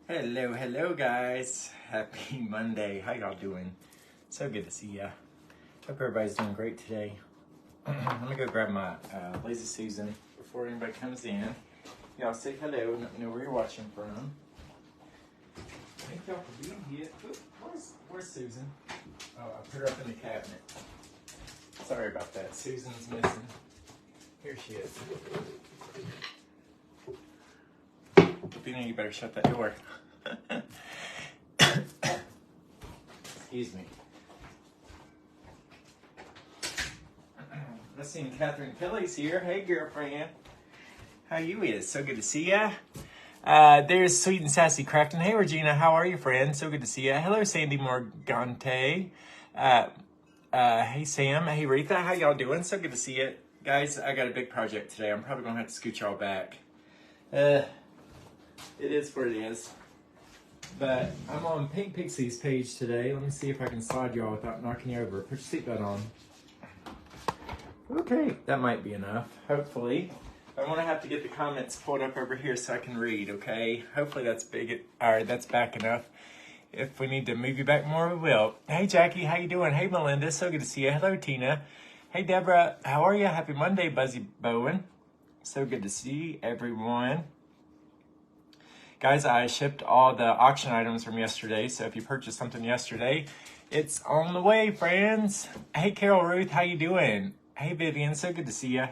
Hello guys. Happy Monday. How y'all doing? So good to see ya. Hope everybody's doing great today. I'm gonna go grab my Lazy Susan before anybody comes in. Y'all say hello and let me know where you're watching from. Thank y'all for being here. Where's Susan? Oh, I put her up in the cabinet. Sorry about that. Susan's missing. Here she is. You better shut that door. Excuse me. Let's see, Catherine Kelly's here. Hey, girlfriend. How you is? So good to see ya. There's Sweet and Sassy Crafting. Hey, Regina. How are you, friend? So good to see ya. Hello, Sandy Morgante. Hey, Sam. Hey, Retha. How y'all doing? So good to see you. Guys, I got a big project today. I'm probably going to have to scoot y'all back. It is what it is. But I'm on Pink Pixie's page today. Let me see if I can slide y'all without knocking you over. Put your seatbelt on. Okay, that might be enough, hopefully. I'm gonna have to get the comments pulled up over here so I can read, okay? Hopefully that's big, or that's back enough. If we need to move you back more, we will. Hey, Jackie, how you doing? Hey, Melinda, so good to see you. Hello, Tina. Hey, Deborah, how are you? Happy Monday, Buzzy Bowen. So good to see everyone. Guys, I shipped all the auction items from yesterday, so if you purchased something yesterday, it's on the way, friends. Hey, Carol Ruth, how you doing? Hey, Vivian, so good to see you.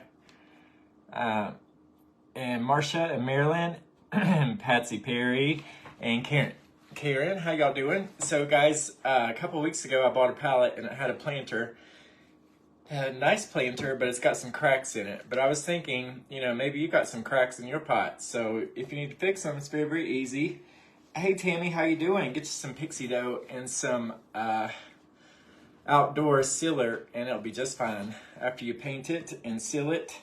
And Marcia and Marilyn, and Patsy Perry, and Karen. Karen, how y'all doing? So, guys, a couple weeks ago, I bought a pallet, and it had a planter. A nice planter, but it's got some cracks in it. But I was thinking, you know, maybe you got some cracks in your pot. So if you need to fix them, it's very, very easy. Hey, Tammy, how you doing? Get you some Pixie Doh and some outdoor sealer, and it'll be just fine after you paint it and seal it.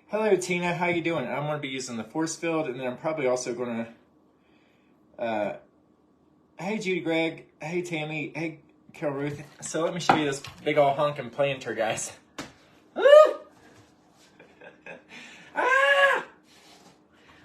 Hello, Tina, how you doing? I'm going to be using the force field, and then I'm probably also going to... hey, Judy Gregg. Hey, Tammy. Hey, Carol Ruth. So let me show you this big old honking planter, guys. Ah!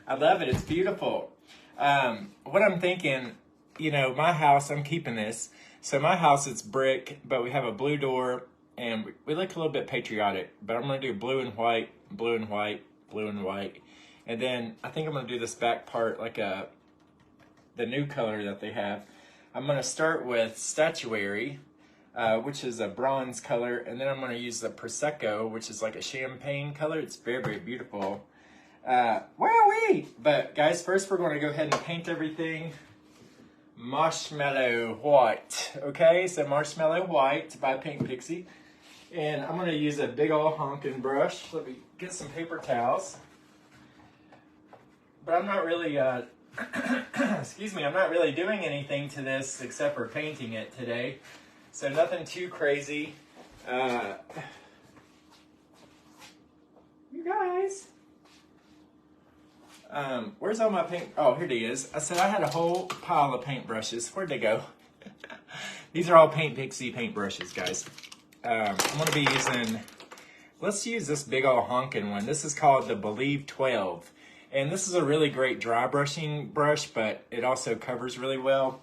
I love it. It's beautiful. What I'm thinking, you know, my house, I'm keeping this. So my house, it's brick, but we have a blue door, and we look a little bit patriotic. But I'm going to do blue and white, blue and white, blue and white. And then I think I'm going to do this back part like the new color that they have. I'm going to start with Statuary, which is a bronze color, and then I'm going to use the Prosecco, which is like a champagne color. It's very, very beautiful. Wowee! But guys, first we're going to go ahead and paint everything marshmallow white. Okay, so marshmallow white by Pink Pixie. And I'm going to use a big old honking brush. Let me get some paper towels. But I'm not really... excuse me, I'm not really doing anything to this except for painting it today. So nothing too crazy. You guys. Where's all my paint? Oh, here it is. I said I had a whole pile of paintbrushes. Where'd they go? These are all Paint Pixie paintbrushes, guys. I'm going to be using... Let's use this big old honking one. This is called the Believe 12. And this is a really great dry brushing brush, but it also covers really well.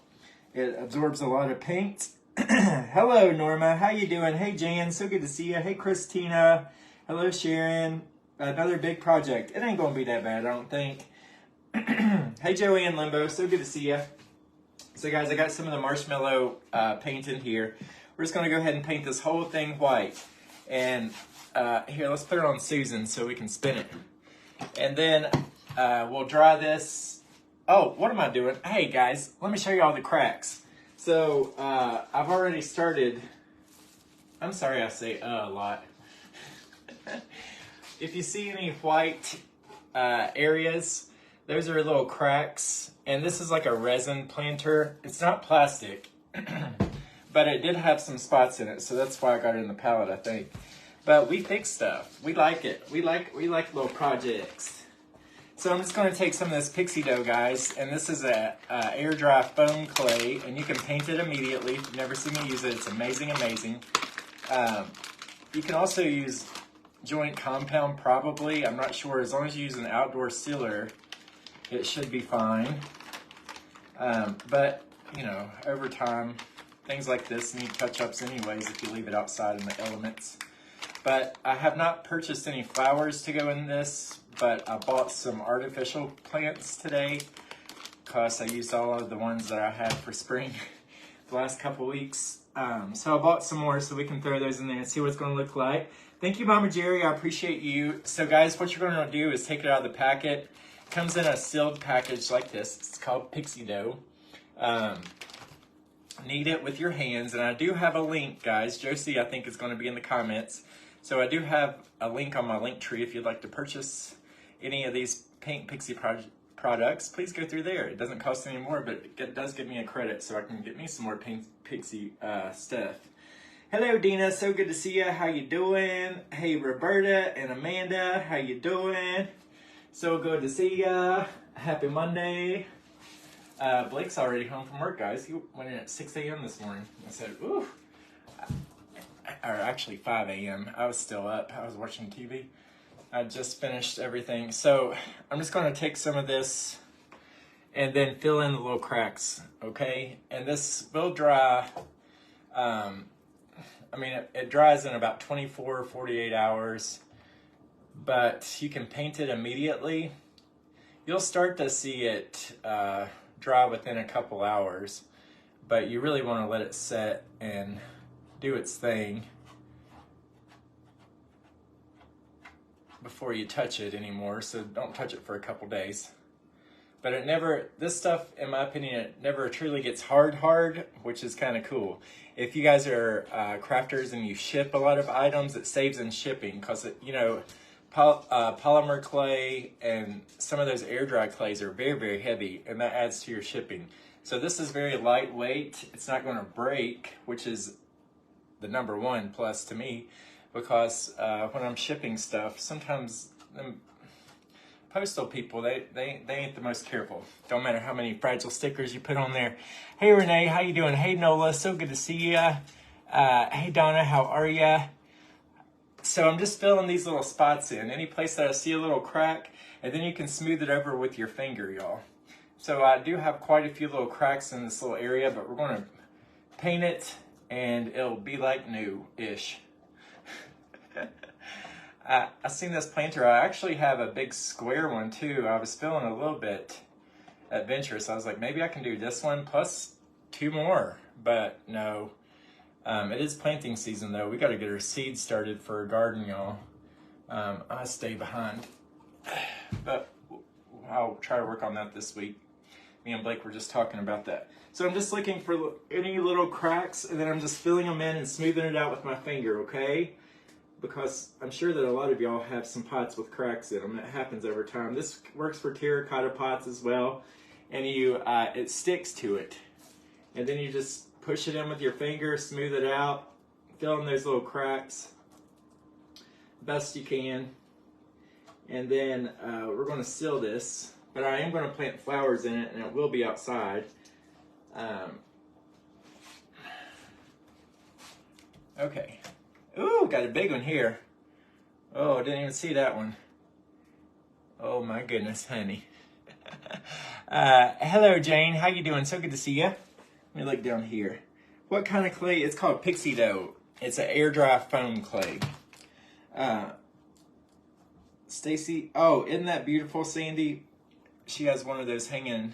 It absorbs a lot of paint. Hello, Norma. How you doing? Hey, Jan. So good to see you. Hey, Christina. Hello, Sharon. Another big project. It ain't going to be that bad, I don't think. Hey, Joanne Limbo. So good to see you. So, guys, I got some of the marshmallow paint in here. We're just going to go ahead and paint this whole thing white. And here, let's put it on Susan so we can spin it. And then... we'll dry this. Oh, what am I doing? Hey, guys, let me show you all the cracks. So, I've already started. I'm sorry I say a lot. If you see any white areas, those are little cracks. And this is like a resin planter. It's not plastic, but it did have some spots in it. So that's why I got it in the palette, I think. But we fix stuff. We like it. We like little projects. So I'm just going to take some of this Pixie Doh, guys, and this is a air dry foam clay, and you can paint it immediately. If you've never seen me use it, it's amazing, amazing. You can also use joint compound, probably. I'm not sure. As long as you use an outdoor sealer, it should be fine. But, you know, over time, things like this need touch-ups anyways if you leave it outside in the elements. But I have not purchased any flowers to go in this, but I bought some artificial plants today because I used all of the ones that I had for spring the last couple weeks. So I bought some more so we can throw those in there and see what it's going to look like. Thank you, Mama Jerry. I appreciate you. So guys, what you're going to do is take it out of the packet. It comes in a sealed package like this. It's called Pixie Doh. Knead it with your hands, and I do have a link, guys. Josie, I think, is going to be in the comments. So I do have a link on my link tree if you'd like to purchase any of these Paint Pixie products. Please go through there. It doesn't cost any more, but it does give me a credit so I can get me some more Paint Pixie stuff. Hello, Dina. So good to see you. How you doing? Hey, Roberta and Amanda. How you doing? So good to see ya. Happy Monday. Blake's already home from work, guys. He went in at 6 a.m. this morning. I said, ooh. Or actually 5 a.m. I was still up. I was watching TV. I just finished everything. So I'm just going to take some of this and then fill in the little cracks, okay? And this will dry. I mean, it dries in about 24, 48 hours. But you can paint it immediately. You'll start to see it dry within a couple hours, but you really want to let it set and do its thing before you touch it anymore. So don't touch it for a couple days. But it never, this stuff, in my opinion, it never truly gets hard, which is kind of cool. If you guys are crafters and you ship a lot of items, it saves in shipping because, you know, polymer clay and some of those air dry clays are very, very heavy, and that adds to your shipping. So this is very lightweight. It's not going to break, which is the number one plus to me, because when I'm shipping stuff, sometimes them postal people, they ain't the most careful. Don't matter how many fragile stickers you put on there. Hey Renee, how you doing? Hey Nola, so good to see ya. Hey Donna, how are ya? So I'm just filling these little spots in. Any place that I see a little crack, and then you can smooth it over with your finger, y'all. So I do have quite a few little cracks in this little area, but we're going to paint it, and it'll be like new-ish. I seen this planter. I actually have a big square one, too. I was feeling a little bit adventurous. I was like, maybe I can do this one plus 2 more, but no. It is planting season, though. We got to get our seeds started for a garden, y'all. I stay behind, but I'll try to work on that this week. Me and Blake were just talking about that. So I'm just looking for any little cracks, and then I'm just filling them in and smoothing it out with my finger, okay? Because I'm sure that a lot of y'all have some pots with cracks in them. It happens over time. This works for terracotta pots as well, and it sticks to it. And then you just push it in with your finger, smooth it out, fill in those little cracks best you can. And then we're going to seal this, but I am going to plant flowers in it, and it will be outside. Okay. Ooh, got a big one here. Oh, I didn't even see that one. Oh my goodness, honey. Hello, Jane. How you doing? So good to see you. Let me look down here. What kind of clay? It's called Pixie Doh. It's an air dry foam clay. Stacy, oh, isn't that beautiful, Sandy? She has one of those hanging.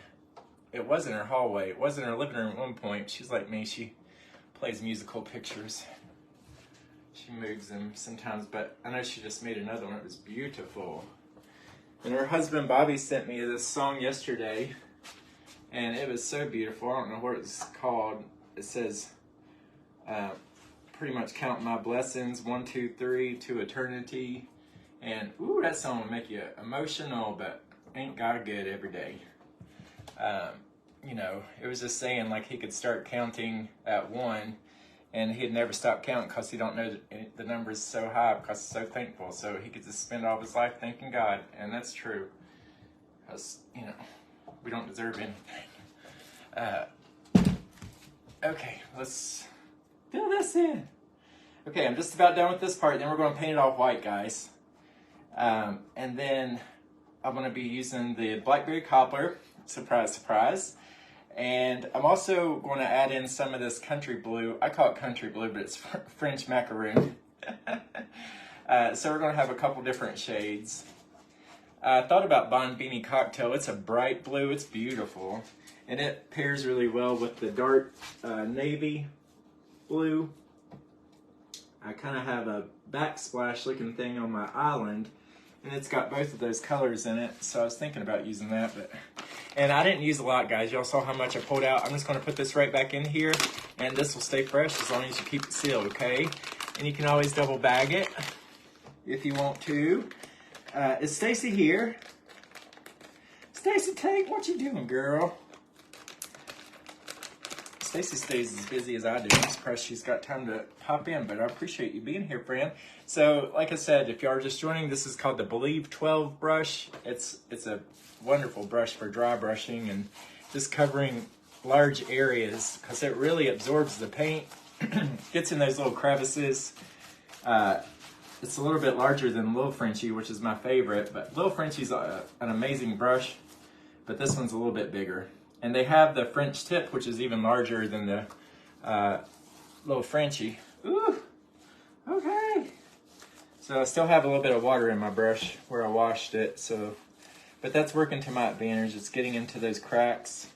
It was in her hallway. It was in her living room at one point. She's like me. She plays musical pictures. She moves them sometimes, but I know she just made another one. It was beautiful. And her husband, Bobby, sent me this song yesterday, and it was so beautiful. I don't know what it's called. It says, pretty much count my blessings, 1, 2, 3, to eternity. And, ooh, that song will make you emotional, but ain't God good every day. You know, it was just saying, like, he could start counting at 1, and he'd never stop counting because he don't know the number's so high because he's so thankful. So he could just spend all of his life thanking God, and that's true. Because, you know, we don't deserve anything. Okay, let's fill this in. Okay, I'm just about done with this part. Then we're going to paint it all white, guys. And then I'm going to be using the blackberry cobbler. Surprise, surprise. And I'm also going to add in some of this country blue. I call it country blue, but it's French macaroon. So we're going to have a couple different shades. I thought about Bon Beanie Cocktail. It's a bright blue. It's beautiful. And it pairs really well with the dark navy blue. I kind of have a backsplash looking thing on my island. And it's got both of those colors in it. So I was thinking about using that. And I didn't use a lot, guys. Y'all saw how much I pulled out. I'm just going to put this right back in here. And this will stay fresh as long as you keep it sealed, okay? And you can always double bag it if you want to. Is Stacy here? Stacy, Tate, what you doing, girl? Stacy stays as busy as I do. I'm surprised she's got time to pop in, but I appreciate you being here, friend. So, like I said, if you are just joining, this is called the Believe 12 brush. It's a wonderful brush for dry brushing and just covering large areas because it really absorbs the paint, gets in those little crevices. It's a little bit larger than Little Frenchie, which is my favorite, but Little Frenchie's an amazing brush, but this one's a little bit bigger. And they have the French tip, which is even larger than the Little Frenchie. Ooh, okay. So I still have a little bit of water in my brush where I washed it, so, but that's working to my advantage. It's getting into those cracks.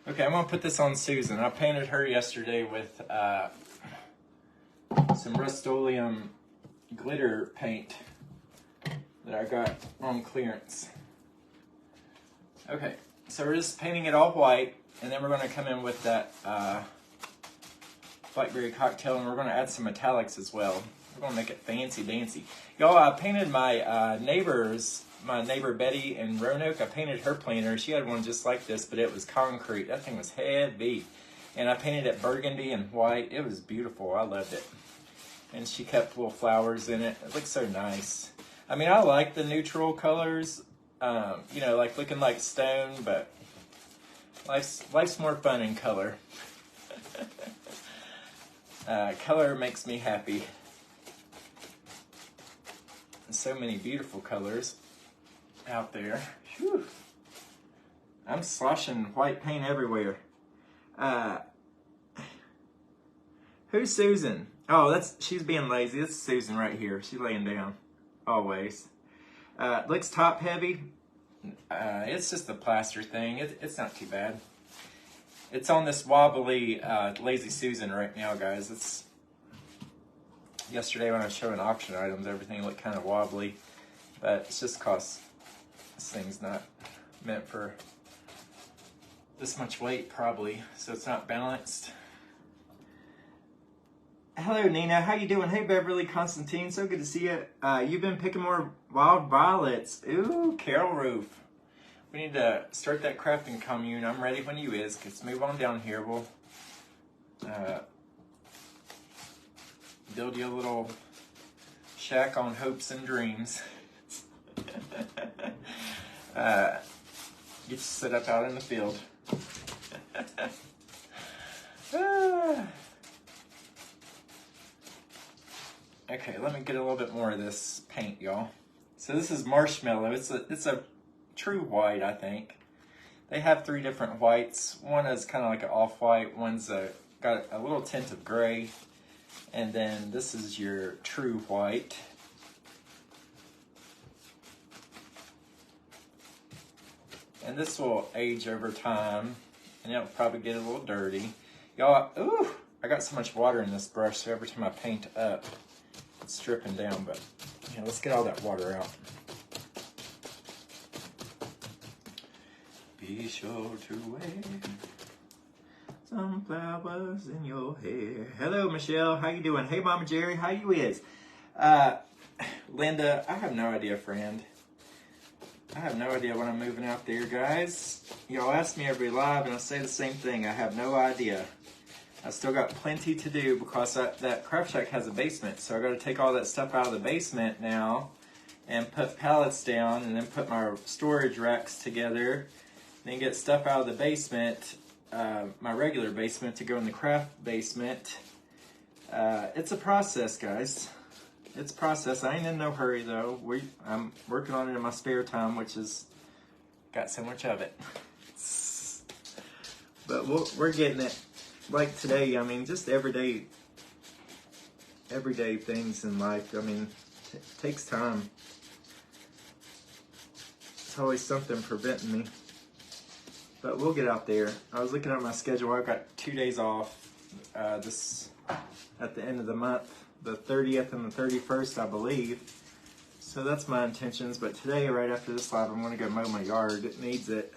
Okay, I'm gonna put this on Susan. I painted her yesterday with some Rust-Oleum glitter paint that I got on clearance. Okay, so we're just painting it all white, and then we're going to come in with that Blackberry Cocktail, and we're going to add some metallics as well. We're going to make it fancy dancy. Y'all, I painted my my neighbor Betty in Roanoke. I painted her planter. She had one just like this, but it was concrete. That thing was heavy. And I painted it burgundy and white. It was beautiful. I loved it. And she kept little flowers in it. It looks so nice. I mean, I like the neutral colors, you know, like looking like stone, but life's more fun in color. Color makes me happy. So many beautiful colors out there. Whew. I'm sloshing white paint everywhere. Who's Susan? Oh, she's being lazy. That's Susan right here. She's laying down. Always. Looks top heavy. It's just a plaster thing. It's not too bad. It's on this wobbly Lazy Susan right now, guys. It's yesterday when I was showing auction items, everything looked kind of wobbly, but it's just cause this thing's not meant for this much weight probably, so it's not balanced. Hello, Nina. How you doing? Hey, Beverly, Constantine. So good to see you. You've been picking more wild violets. Ooh, Carol Roof. We need to start that crafting commune. I'm ready when you is. Let's move on down here. We'll build you a little shack on hopes and dreams. Get you set up out in the field. Okay, let me get a little bit more of this paint, y'all. So this is marshmallow. It's a true white, I think. They have 3 different whites. One is kind of like an off-white. One's got a little tint of gray. And then this is your true white. And this will age over time. And it'll probably get a little dirty. Y'all, ooh, I got so much water in this brush, so every time I paint up, it's dripping down, but yeah, let's get all that water out. Be sure to wear some flowers in your hair. Hello, Michelle. How you doing? Hey, Mama Jerry. How you is? Linda, I have no idea, friend. I have no idea when I'm moving out there, guys. Y'all ask me every live, and I say the same thing. I have no idea. I still got plenty to do because that craft shack has a basement, so I got to take all that stuff out of the basement now and put pallets down and then put my storage racks together, then get stuff out of the basement, my regular basement, to go in the craft basement. It's a process, guys. It's a process. I ain't in no hurry though. I'm working on it in my spare time, which is got so much of it. But we're getting it. Like today, I mean, just everyday things in life. I mean, it takes time. It's always something preventing me. But we'll get out there. I was looking at my schedule. I've got 2 days off this at the end of the month, the 30th and the 31st, I believe. So that's my intentions. But today, right after this live, I'm going to go mow my yard. It needs it.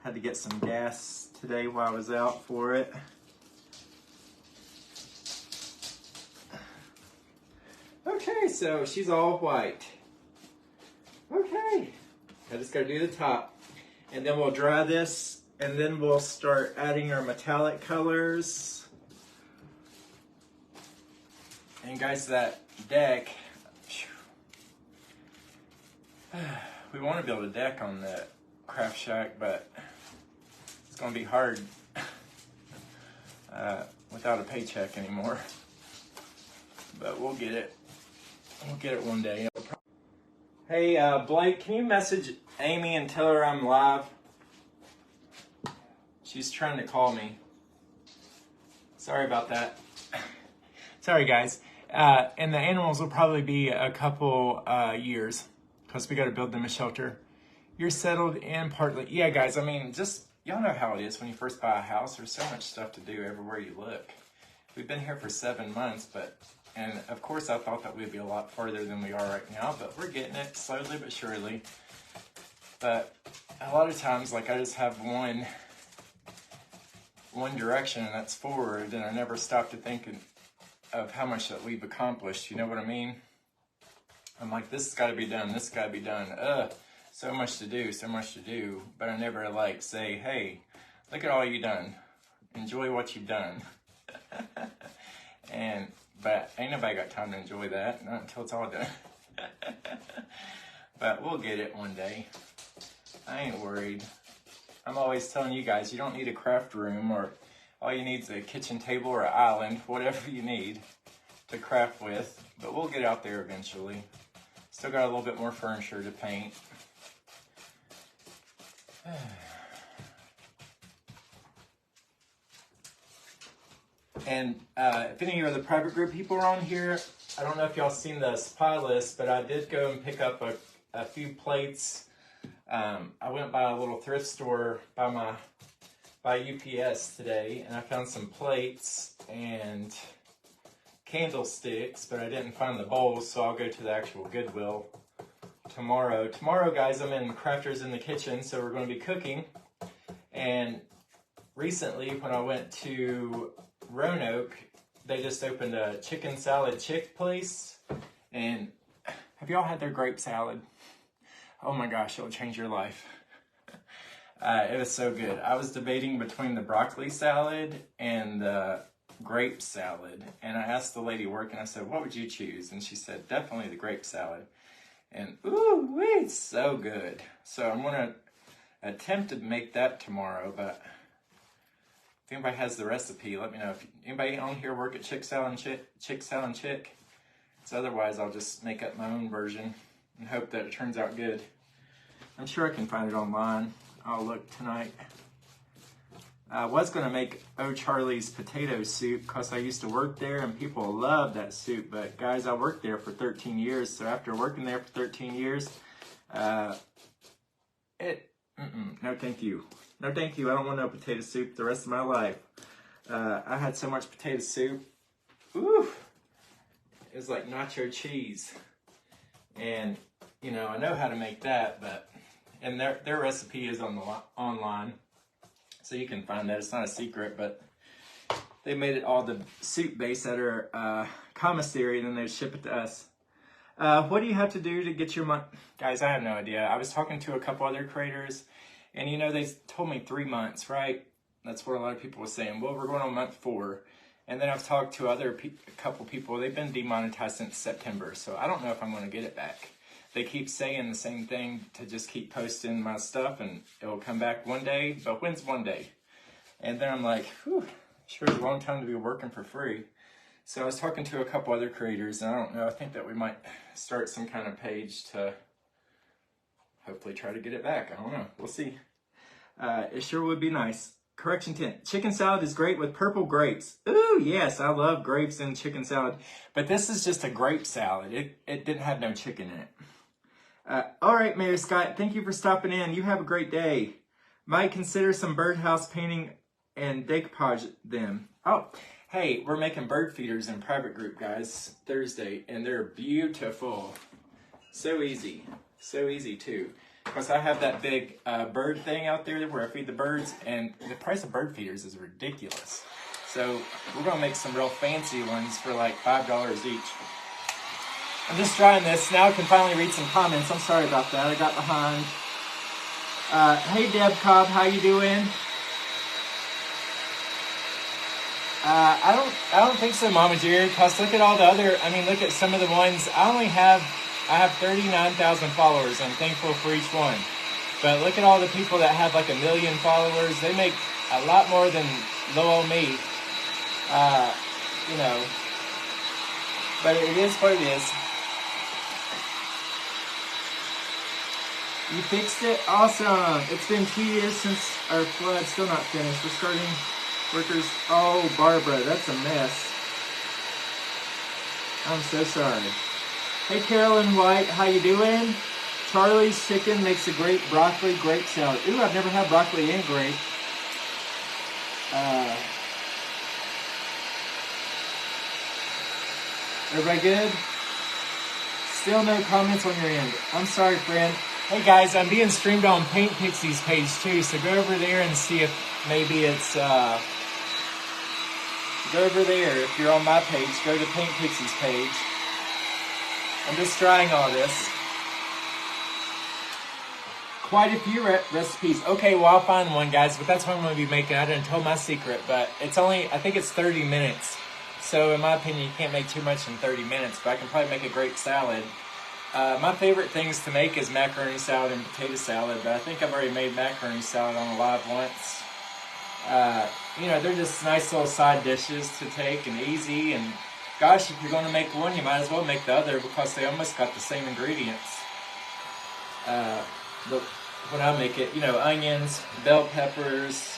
Had to get some gas today while I was out for it. Okay, so she's all white. Okay, I just gotta do the top. And then we'll dry this, and then we'll start adding our metallic colors. And guys, that deck, we want to build a deck on the craft shack, but it's going to be hard without a paycheck anymore. But we'll get it. We'll get it one day. Hey, Blake, can you message Amy and tell her I'm live? She's trying to call me. Sorry about that. Sorry, guys. And the animals will probably be a couple years because we got to build them a shelter. You're settled in partly. Yeah, guys, I mean, just, y'all know how it is when you first buy a house. There's so much stuff to do everywhere you look. We've been here for 7 months, and of course I thought that we'd be a lot farther than we are right now, but we're getting it slowly but surely. But a lot of times, like, I just have one direction, and that's forward, and I never stop to think of how much that we've accomplished. You know what I mean? I'm like, this has got to be done. This has got to be done. So much to do, so much to do. But I never like say, hey, look at all you've done. Enjoy what you've done. But ain't nobody got time to enjoy that, not until it's all done. But we'll get it one day. I ain't worried. I'm always telling you guys, you don't need a craft room, or all you need is a kitchen table or an island, whatever you need to craft with. But we'll get out there eventually. Still got a little bit more furniture to paint. And if any of the private group people are on here, I don't know if y'all seen the supply list, but I did go and pick up a few plates. I went by a little thrift store by UPS today, and I found some plates and candlesticks, but I didn't find the bowls, so I'll go to the actual Goodwill tomorrow. Tomorrow, guys, I'm in Crafters in the Kitchen, so we're going to be cooking. And recently, when I went to Roanoke, they just opened a chicken salad chick place. And have y'all had their grape salad? Oh my gosh, it'll change your life. It was so good. I was debating between the broccoli salad and the grape salad. And I asked the lady working, I said, what would you choose? And she said, definitely the grape salad. And ooh, it's so good. So I'm going to attempt to make that tomorrow, but if anybody has the recipe, let me know. If anybody on here work at Chick Salad and Chick, so otherwise I'll just make up my own version and hope that it turns out good. I'm sure I can find it online. I'll look tonight. I was going to make Charlie's potato soup because I used to work there and people love that soup. But guys, I worked there for 13 years. So after working there for 13 years, no thank you. No thank you. I don't want no potato soup the rest of my life. I had so much potato soup. Ooh, it was like nacho cheese. And, you know, I know how to make that, and their recipe is on the online. So you can find that. It's not a secret, but they made it all the soup base at our commissary, and then they ship it to us. What do you have to do to get your money? Guys, I have no idea. I was talking to a couple other creators, and you know, they told me 3 months, right? That's what a lot of people were saying. Well, we're going on month 4. And then I've talked to a couple people. They've been demonetized since September, so I don't know if I'm going to get it back. They keep saying the same thing, to just keep posting my stuff and it'll come back one day, but when's one day? And then I'm like, whew, sure is a long time to be working for free. So I was talking to a couple other creators, and I don't know, I think that we might start some kind of page to hopefully try to get it back. I don't know. We'll see. It sure would be nice. Correction 10. Chicken salad is great with purple grapes. Ooh, yes, I love grapes in chicken salad. But this is just a grape salad. It didn't have no chicken in it. All right, Mayor Scott, thank you for stopping in. You have a great day. Might consider some birdhouse painting and decoupage them. Oh, hey, we're making bird feeders in private group, guys, Thursday, and they're beautiful. So easy too. Because I have that big bird thing out there where I feed the birds, and the price of bird feeders is ridiculous. So we're gonna make some real fancy ones for like $5 each. I'm just trying this. Now I can finally read some comments. I'm sorry about that. I got behind. Hey Deb Cobb, how you doing? I don't think so, Mama Jerry, because look at all the other, look at some of the ones. I have 39,000 followers. I'm thankful for each one. But look at all the people that have like 1 million followers. They make a lot more than little old me. But it is what it is. You fixed it? Awesome. It's been 2 years since our flood. Still not finished. We're starting workers. Oh, Barbara, that's a mess. I'm so sorry. Hey, Carolyn White, how you doing? Charlie's Chicken makes a great broccoli grape salad. Ooh, I've never had broccoli and grape. Everybody good? Still no comments on your end. I'm sorry, friend. Hey guys, I'm being streamed on Paint Pixie's page too, so go over there and see if maybe it's, go over there. If you're on my page, go to Paint Pixie's page. I'm just trying all this. Quite a few recipes. Okay, well I'll find one, guys, but that's what I'm going to be making. I didn't tell my secret, but it's only, I think it's 30 minutes. So in my opinion, you can't make too much in 30 minutes, but I can probably make a great salad. My favorite things to make is macaroni salad and potato salad, but I think I've already made macaroni salad on a live once. They're just nice little side dishes to take and easy, and gosh, if you're going to make one, you might as well make the other because they almost got the same ingredients. But when I make it, onions, bell peppers.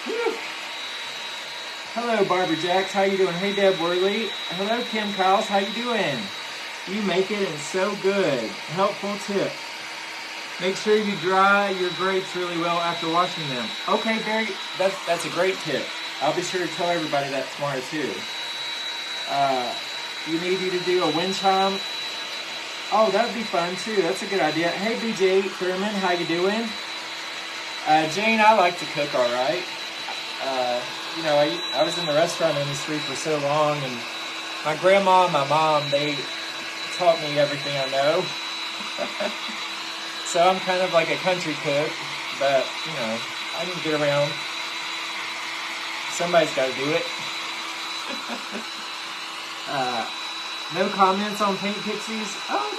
Whew. Hello, Barbara Jacks. How you doing? Hey, Deb Worley. Hello, Kim Kyles. How you doing? You make it and so good. Helpful tip. Make sure you dry your grapes really well after washing them. Okay, that's a great tip. I'll be sure to tell everybody that tomorrow too. You need you to do a wind chime. Oh, that would be fun too. That's a good idea. Hey, BJ Thurman, how you doing? Jane, I like to cook all right. I was in the restaurant industry for so long, and my grandma and my mom, they taught me everything I know. So I'm kind of like a country cook, but, I can get around. Somebody's got to do it. No comments on Paint Pixies? Oh,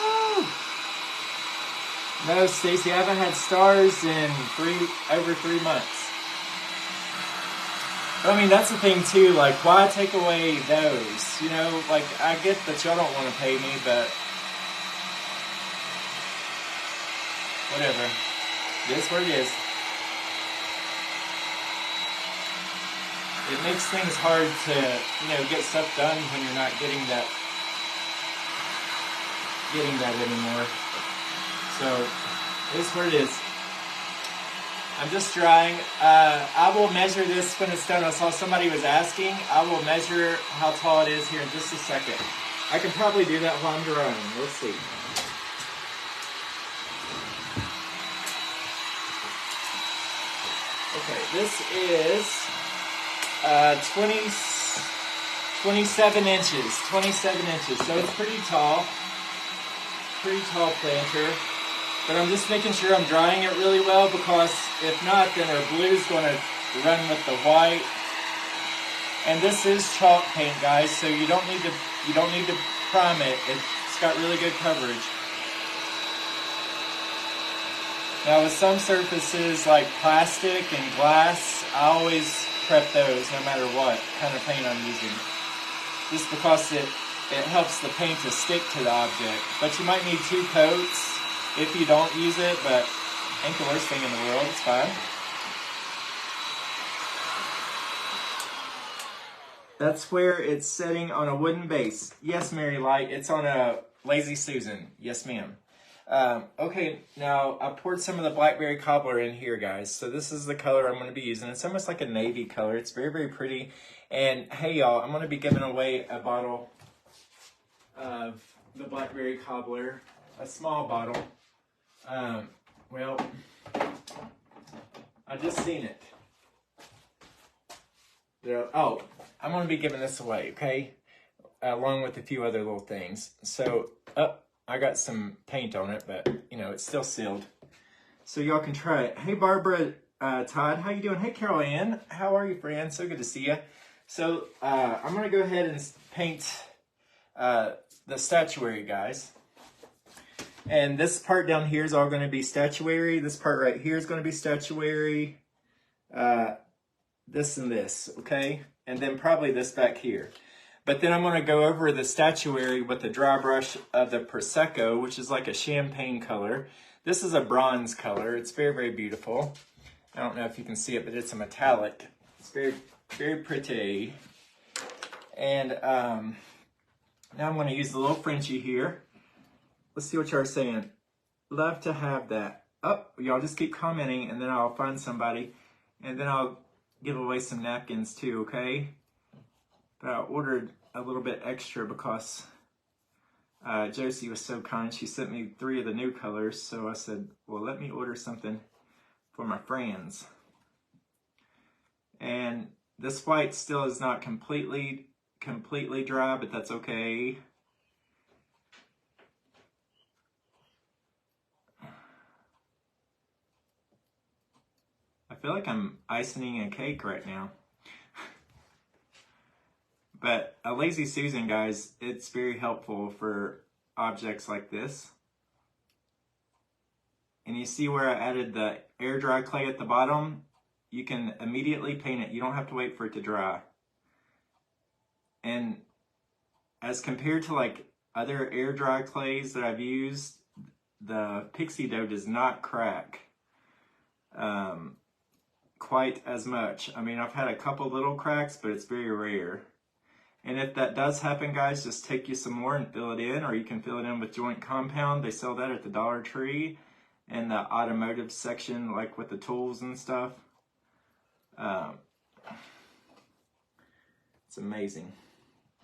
no. No, Stacy, I haven't had stars in over 3 months. But that's the thing too, like, why take away those? I get that y'all don't want to pay me, but whatever. It is what it is. It makes things hard to, get stuff done when you're not getting that anymore. So, it is what it is. I'm just drying. I will measure this when it's done. I saw somebody was asking. I will measure how tall it is here in just a second. I can probably do that while I'm drying. Let's see. Okay, this is 27 inches. 27 inches. So it's pretty tall. Pretty tall planter. But I'm just making sure I'm drying it really well, because if not, then our blue's going to run with the white. And this is chalk paint, guys, so you don't need to prime it. It's got really good coverage. Now with some surfaces like plastic and glass, I always prep those no matter what kind of paint I'm using. Just because it it helps the paint to stick to the object. But you might need 2 coats if you don't use it, but ain't the worst thing in the world, it's fine. That's where it's sitting on a wooden base. Yes, Mary Light, it's on a Lazy Susan. Yes, ma'am. Okay, now I poured some of the blackberry cobbler in here, guys. So this is the color I'm going to be using. It's almost like a navy color. It's very, very pretty. And hey, y'all, I'm going to be giving away a bottle of the blackberry cobbler, a small bottle. Well, I just seen it. Oh, I'm going to be giving this away, okay? Along with a few other little things. So, I got some paint on it, but, you know, it's still sealed. So y'all can try it. Hey, Barbara, Todd, how you doing? Hey, Carol Ann, how are you, friend? So good to see you. So, I'm going to go ahead and paint the statuary, guys. And this part down here is all going to be statuary. This part right here is going to be statuary. This and this, okay? And then probably this back here. But then I'm going to go over the statuary with the dry brush of the Prosecco, which is like a champagne color. This is a bronze color. It's very, very beautiful. I don't know if you can see it, but it's a metallic. It's very, very pretty. And now I'm going to use the little Frenchie here. Let's see what y'all are saying. Love to have that. Oh, y'all just keep commenting, and then I'll find somebody. And then I'll give away some napkins too, okay? But I ordered a little bit extra because Josie was so kind. She sent me 3 of the new colors, so I said, well, let me order something for my friends. And this white still is not completely dry, but that's okay. I feel like I'm icing a cake right now. But a Lazy Susan, guys, it's very helpful for objects like this. And you see where I added the air dry clay at the bottom? You can immediately paint it. You don't have to wait for it to dry. And as compared to like other air dry clays that I've used, the Pixie Doh does not crack quite as much. I mean, I've had a couple little cracks, but it's very rare. And if that does happen, guys, just take you some more and fill it in, or you can fill it in with joint compound. They sell that at the Dollar Tree in the automotive section, like with the tools and stuff. It's amazing.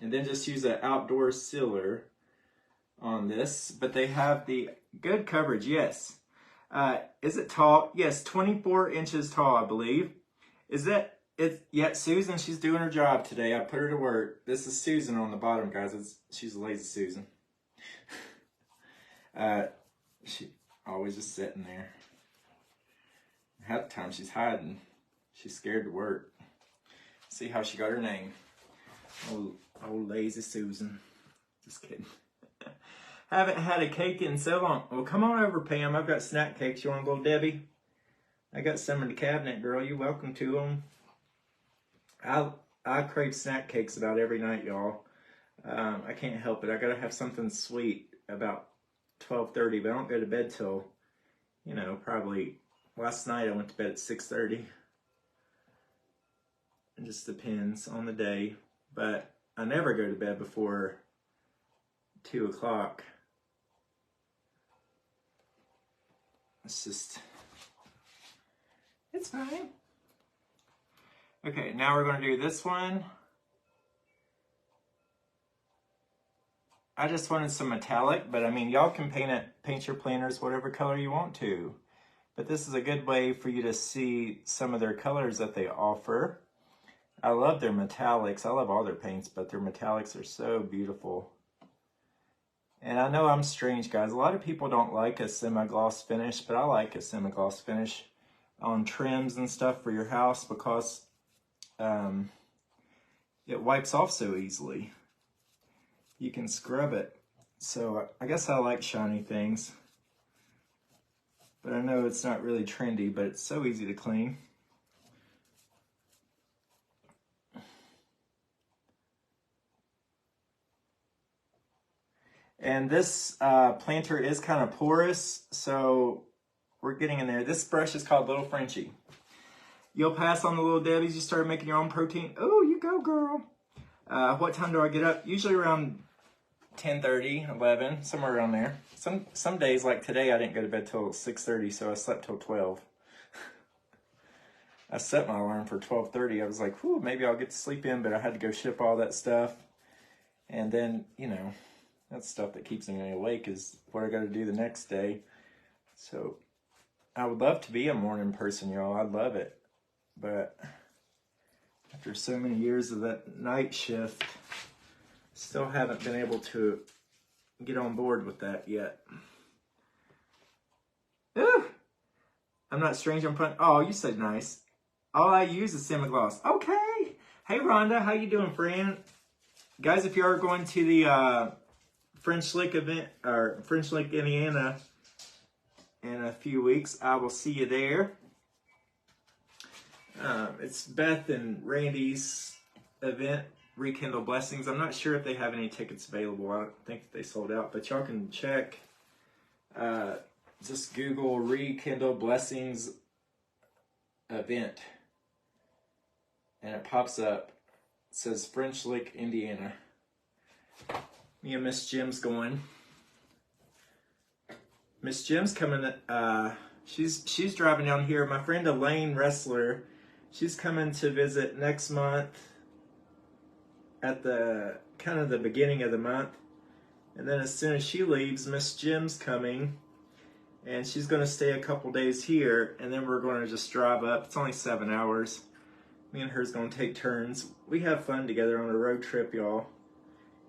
And then just use an outdoor sealer on this. But they have the good coverage, yes. Is it tall? Yes, 24 inches tall, I believe. Is that... Yeah, Susan, she's doing her job today. I put her to work. This is Susan on the bottom, guys. She's a Lazy Susan. She always just sitting there. Half the time she's hiding. She's scared to work. See how she got her name. Old Lazy Susan. Just kidding. Haven't had a cake in so long. Well, come on over, Pam. I've got snack cakes. You want a little Debbie? I got some in the cabinet, girl. You're welcome to them. I crave snack cakes about every night, y'all. I can't help it. I gotta have something sweet about 12:30, but I don't go to bed till, you know, probably last night I went to bed at 6:30. It just depends on the day, but I never go to bed before 2 o'clock. It's fine. Okay, now we're going to do this one. I just wanted some metallic, but I mean, y'all can paint your planners whatever color you want to. But this is a good way for you to see some of their colors that they offer. I love their metallics. I love all their paints, but their metallics are so beautiful. And I know I'm strange, guys. A lot of people don't like a semi-gloss finish, but I like a semi-gloss finish on trims and stuff for your house because it wipes off so easily. You can scrub it. So I guess I like shiny things. But I know it's not really trendy, but it's so easy to clean. And this planter is kind of porous, so we're getting in there. This brush is called Little Frenchie. You'll pass on the Little Debbies. You start making your own protein. Oh, you go, girl. What time do I get up? Usually around 10:30, 11, somewhere around there. Some days, like today, I didn't go to bed till 6:30, so I slept till 12. I set my alarm for 12:30. I was like, whew, maybe I'll get to sleep in, but I had to go ship all that stuff. And then, you know, that's stuff that keeps me awake is what I got to do the next day. So I would love to be a morning person, y'all. I'd love it. But after so many years of that night shift, still haven't been able to get on board with that yet. Ooh, I'm not strange, I'm fun. Oh, you said nice. All I use is semi-gloss. Okay. Hey, Rhonda, how you doing, friend? Guys, if you are going to the French Lick event, or French Lick, Indiana, in a few weeks, I will see you there. It's Beth and Randy's event, Rekindle Blessings. I'm not sure if they have any tickets available. I don't think they sold out, but y'all can check. Just Google Rekindle Blessings event, and it pops up. It says French Lick, Indiana. Me and Miss Jim's going. Miss Jim's coming. She's driving down here. My friend Elaine Wrestler, she's coming to visit next month at the kind of the beginning of the month. And then as soon as she leaves, Miss Jim's coming, and she's going to stay a couple days here, and then we're going to just drive up. It's only 7 hours. Me and her's going to take turns. We have fun together on a road trip, y'all.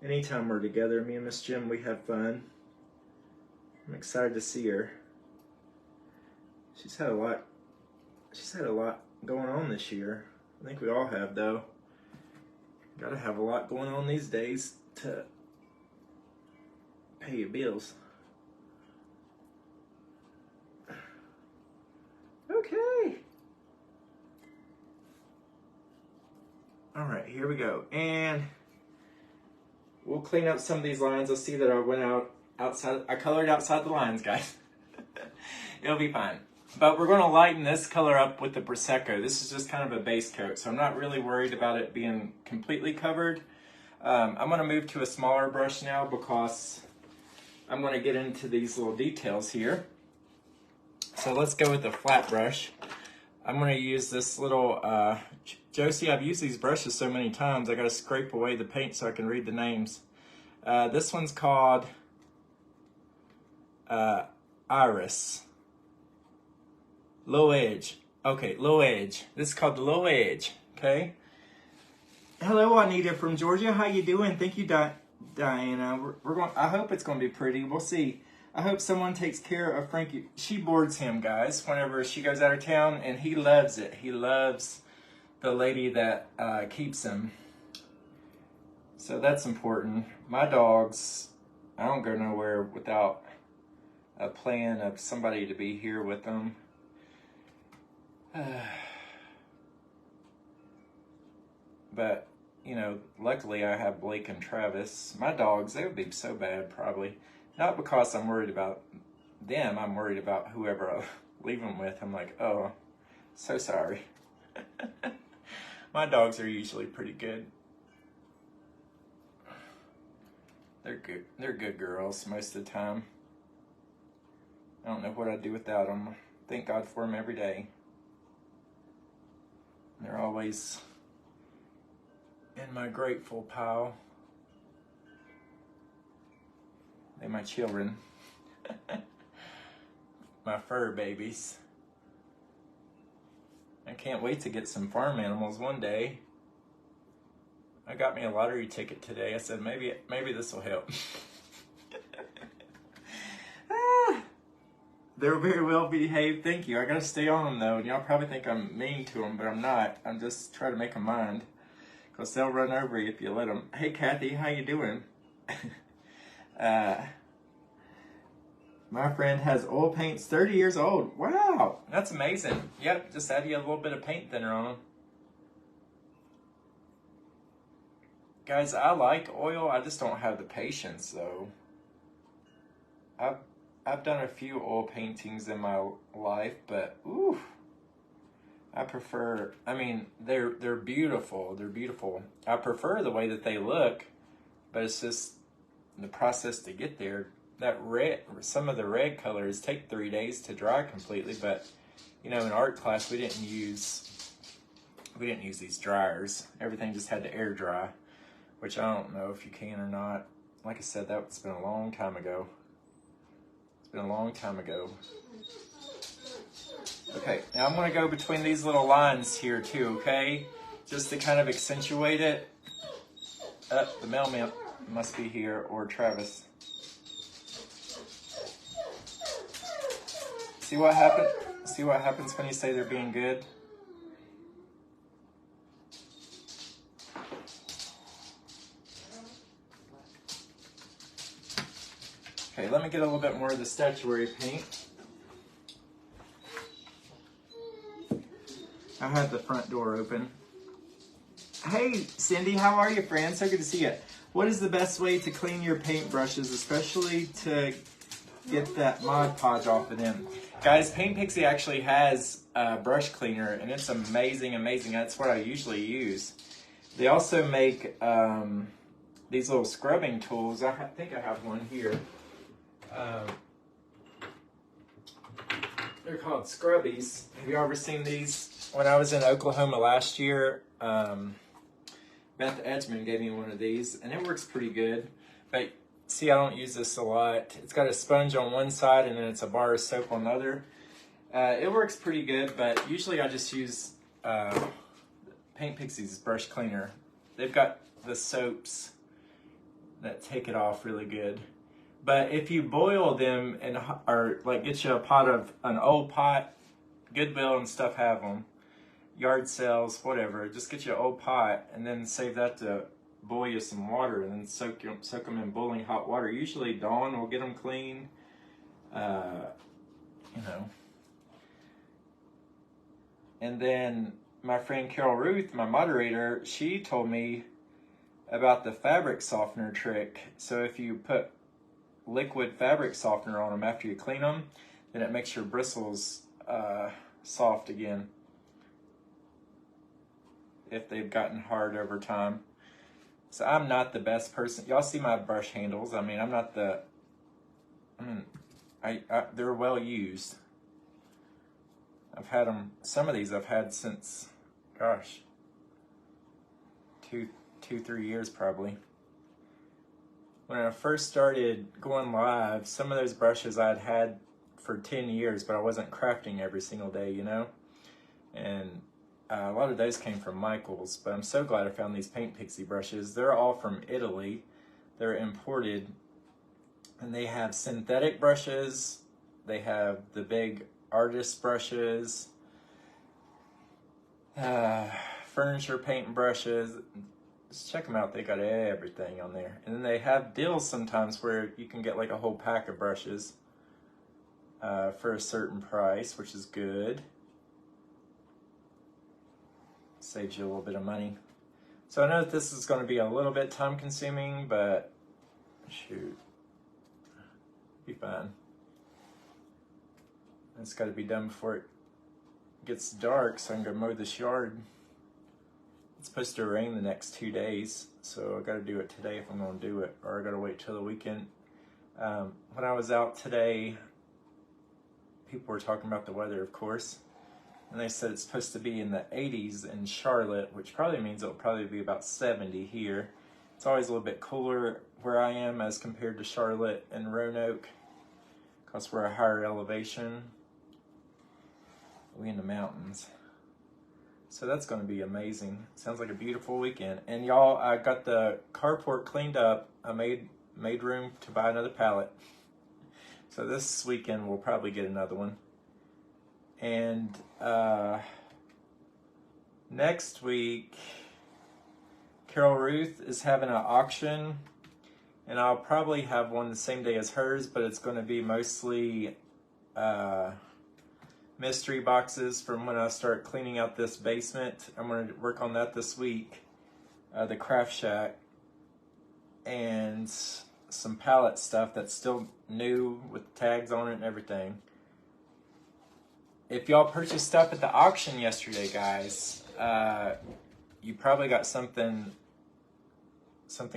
Anytime we're together, me and Miss Jim, we have fun. I'm excited to see her. She's had a lot going on this year. I think we all have, though. Gotta have a lot going on these days to pay your bills. Okay. All right, here we go. And we'll clean up some of these lines. You'll see that I went outside. I colored outside the lines, guys. It'll be fine. But we're going to lighten this color up with the Prosecco. This is just kind of a base coat, so I'm not really worried about it being completely covered. I'm going to move to a smaller brush now because I'm going to get into these little details here. So let's go with the flat brush. I'm going to use this little, Josie, I've used these brushes so many times, I got to scrape away the paint so I can read the names. This one's called Iris. Low edge. Okay, low edge. This is called the low edge. Okay. Hello, Anita from Georgia. How you doing? Thank you, Diana. We're going. I hope it's going to be pretty. We'll see. I hope someone takes care of Frankie. She boards him, guys, whenever she goes out of town, and he loves it. He loves the lady that keeps him. So that's important. My dogs, I don't go nowhere without a plan of somebody to be here with them. But, you know, luckily I have Blake and Travis. My dogs, they would be so bad probably. Not because I'm worried about them, I'm worried about whoever I leave them with. I'm like, oh, so sorry. My dogs are usually pretty good. They're good girls most of the time. I don't know what I'd do without them. Thank God for them every day. They're always in my grateful pile. They're my children. My fur babies. I can't wait to get some farm animals one day. I got me a lottery ticket today. I said maybe this will help. They're very well behaved. Thank you. I gotta stay on them though. And y'all probably think I'm mean to them, but I'm not. I'm just trying to make them mind. Because they'll run over you if you let them. Hey, Kathy, how you doing? My friend has oil paints 30 years old. Wow, that's amazing. Yep, just add you a little bit of paint thinner on them. Guys, I like oil. I just don't have the patience though. I've done a few oil paintings in my life, but ooh, I prefer. I mean, they're beautiful. They're beautiful. I prefer the way that they look, but it's just the process to get there. That red, some of the red colors take 3 days to dry completely, but you know, in art class we didn't use these dryers. Everything just had to air dry, which I don't know if you can or not. Like I said, that's been a long time ago. It's been a long time ago. Okay, now I'm gonna go between these little lines here too, okay? Just to kind of accentuate it. The mailman must be here, or Travis. See what happens? See what happens when you say they're being good? Okay, let me get a little bit more of the statuary paint. I had the front door open. Hey, Cindy, how are you, friend? So good to see you. What is the best way to clean your paintbrushes, especially to get that Mod Podge off of them? Guys, Paint Pixie actually has a brush cleaner, and it's amazing, amazing. That's what I usually use. They also make these little scrubbing tools. I think I have one here. They're called Scrubbies. Have you ever seen these? When I was in Oklahoma last year, Beth Edgman gave me one of these, and it works pretty good. But see, I don't use this a lot. It's got a sponge on one side, and then it's a bar of soap on the other. It works pretty good, but usually I just use Paint Pixie's brush cleaner. They've got the soaps that take it off really good. But if you boil them, or like get you a pot of an old pot, Goodwill and stuff have them, yard sales, whatever. Just get you an old pot and then save that to boil you some water, and then soak them in boiling hot water. Usually Dawn will get them clean. You know. And then my friend Carol Ruth, my moderator, she told me about the fabric softener trick. So if you put liquid fabric softener on them after you clean them, then it makes your bristles soft again if they've gotten hard over time. So I'm not the best person. Y'all see my brush handles. I mean, I'm not the, they're well used. I've had them, some of these I've had since, gosh, 3 years probably. When I first started going live, some of those brushes I'd had for 10 years, but I wasn't crafting every single day, you know? And a lot of those came from Michael's, but I'm so glad I found these Paint Pixie brushes. They're all from Italy. They're imported, and they have synthetic brushes. They have the big artist brushes, furniture paint brushes. Just check them out. They got everything on there. And then they have deals sometimes where you can get like a whole pack of brushes for a certain price, which is good. Saves you a little bit of money. So I know that this is going to be a little bit time consuming, but shoot, be fine. It's got to be done before it gets dark so I can go mow this yard. It's supposed to rain the next 2 days, so I got to do it today if I'm going to do it, or I got to wait till the weekend. When I was out today, people were talking about the weather, of course, and they said it's supposed to be in the 80s in Charlotte, which probably means it'll probably be about 70 here. It's always a little bit cooler where I am as compared to Charlotte and Roanoke, because we're a higher elevation. We in the mountains. So that's going to be amazing. Sounds like a beautiful weekend. And y'all, I got the carport cleaned up. I made room to buy another pallet. So this weekend we'll probably get another one. And next week, Carol Ruth is having an auction, and I'll probably have one the same day as hers, but it's going to be mostly mystery boxes from when I start cleaning out this basement. I'm going to work on that this week, the craft shack. And some palette stuff that's still new with tags on it and everything. If y'all purchased stuff at the auction yesterday, guys, you probably got something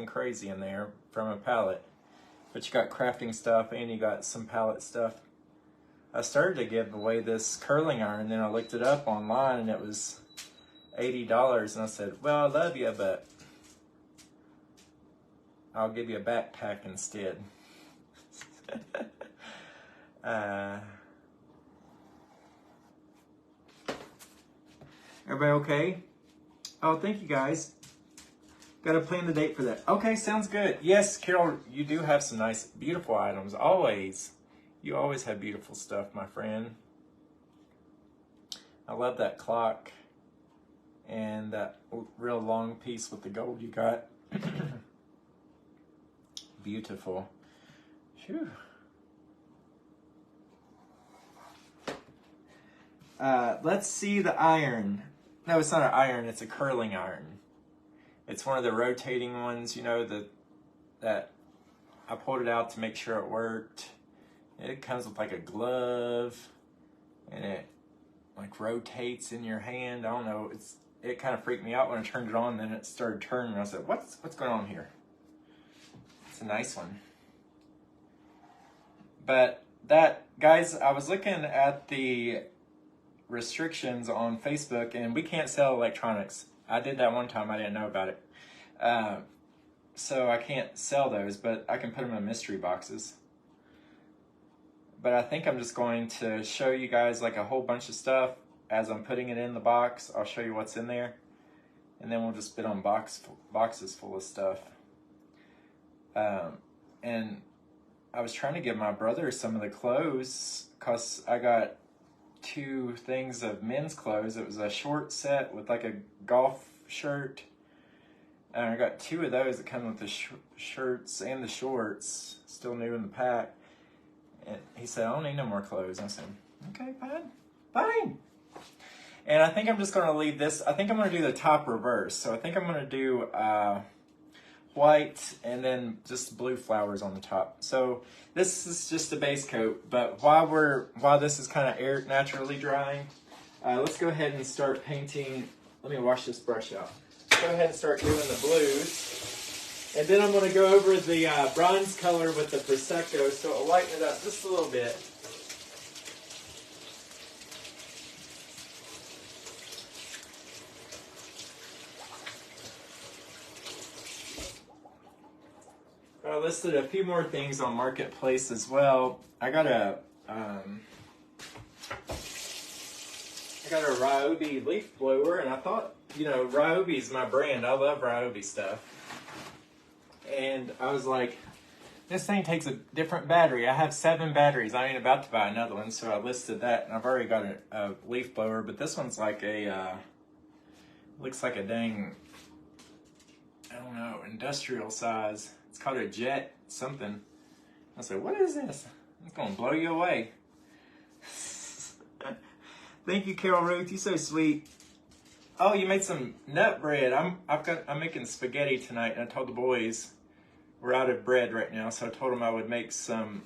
crazy in there from a palette. But you got crafting stuff and you got some palette stuff. I started to give away this curling iron, and then I looked it up online and it was $80, and I said, well, I love you, but I'll give you a backpack instead. Everybody okay? Oh, thank you guys. Got to plan the date for that. Okay, sounds good. Yes, Carol, you do have some nice, beautiful items. Always. You always have beautiful stuff, my friend. I love that clock and that real long piece with the gold you got. Beautiful. Phew. Let's see the iron. No, it's not an iron, it's a curling iron. It's one of the rotating ones, you know, that I pulled it out to make sure it worked. It comes with like a glove, and it like rotates in your hand. I don't know, it kind of freaked me out when I turned it on, then it started turning, and I said, what's going on here? It's a nice one. But that, guys, I was looking at the restrictions on Facebook, and we can't sell electronics. I did that one time, I didn't know about it. So I can't sell those, but I can put them in mystery boxes. But I think I'm just going to show you guys like a whole bunch of stuff as I'm putting it in the box. I'll show you what's in there, and then we'll just put on boxes full of stuff. And I was trying to give my brother some of the clothes, because I got 2 things of men's clothes. It was a short set with like a golf shirt, and I got 2 of those that come with the shirts and the shorts, still new in the pack. And he said, I don't need no more clothes. I said, okay, fine. And I think I'm just going to leave this. I think I'm going to do the top reverse. So I think I'm going to do white and then just blue flowers on the top. So this is just a base coat, but while this is kind of air naturally drying, let's go ahead and start painting. Let me wash this brush out. Go ahead and start doing the blues. And then I'm going to go over the bronze color with the Prosecco, so it'll lighten it up just a little bit. I listed a few more things on Marketplace as well. I got a Ryobi leaf blower, and I thought, you know, Ryobi's my brand. I love Ryobi stuff. And I was like, this thing takes a different battery. I have 7 batteries. I ain't about to buy another one, so I listed that. And I've already got a leaf blower, but this one's like a, looks like a dang, I don't know, industrial size. It's called a jet something. I said, what is this? It's going to blow you away. Thank you, Carol Ruth. You're so sweet. Oh, you made some nut bread. I'm making spaghetti tonight, and I told the boys we're out of bread right now, so I told them I would make some.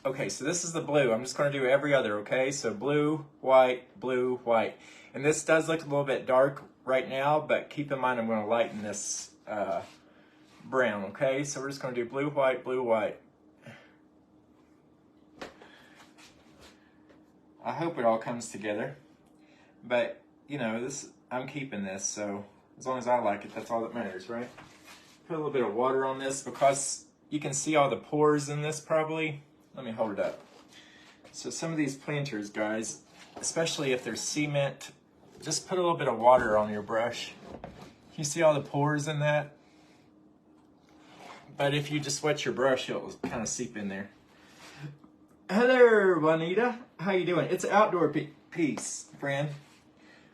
Okay, so this is the blue. I'm just going to do every other, okay? So blue, white, and this does look a little bit dark right now, but keep in mind I'm going to lighten this brown, okay? So we're just going to do blue, white. I hope it all comes together, but you know, I'm keeping this, so as long as I like it, that's all that matters, right? Put a little bit of water on this because you can see all the pores in this probably. Let me hold it up. So some of these planters, guys, especially if they're cement, just put a little bit of water on your brush. You see all the pores in that? But if you just wet your brush, it'll kind of seep in there. Hello, Juanita. How you doing? It's an outdoor piece, friend.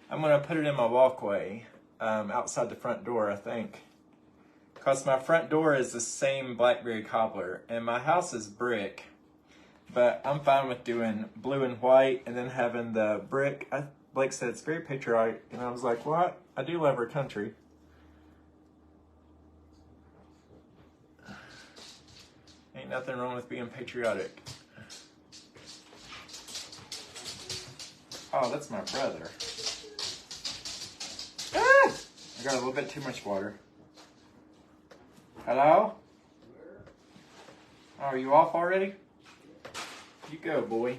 I'm going to put it in my walkway outside the front door, I think. Because my front door is the same blackberry cobbler, and my house is brick. But I'm fine with doing blue and white and then having the brick. Blake said it's very patriotic, and I was like, what? I do love our country. Nothing wrong with being patriotic. Oh, that's my brother. Ah! I got a little bit too much water. Hello? Oh, are you off already? You go, boy.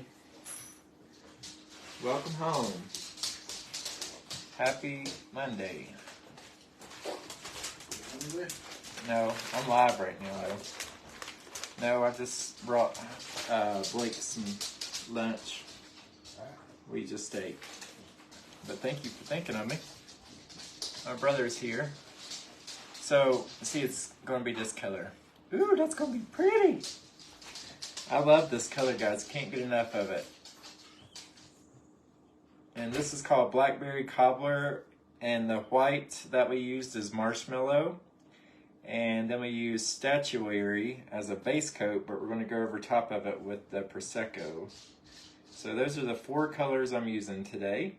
Welcome home. Happy Monday. No, I'm live right now, though. No, I just brought Blake some lunch. We just ate. But thank you for thinking of me. My brother's here. So, see, it's going to be this color. Ooh, that's going to be pretty. I love this color, guys. Can't get enough of it. And this is called Blackberry Cobbler. And the white that we used is Marshmallow. And then we use Statuary as a base coat, but we're going to go over top of it with the Prosecco. So those are the 4 colors I'm using today.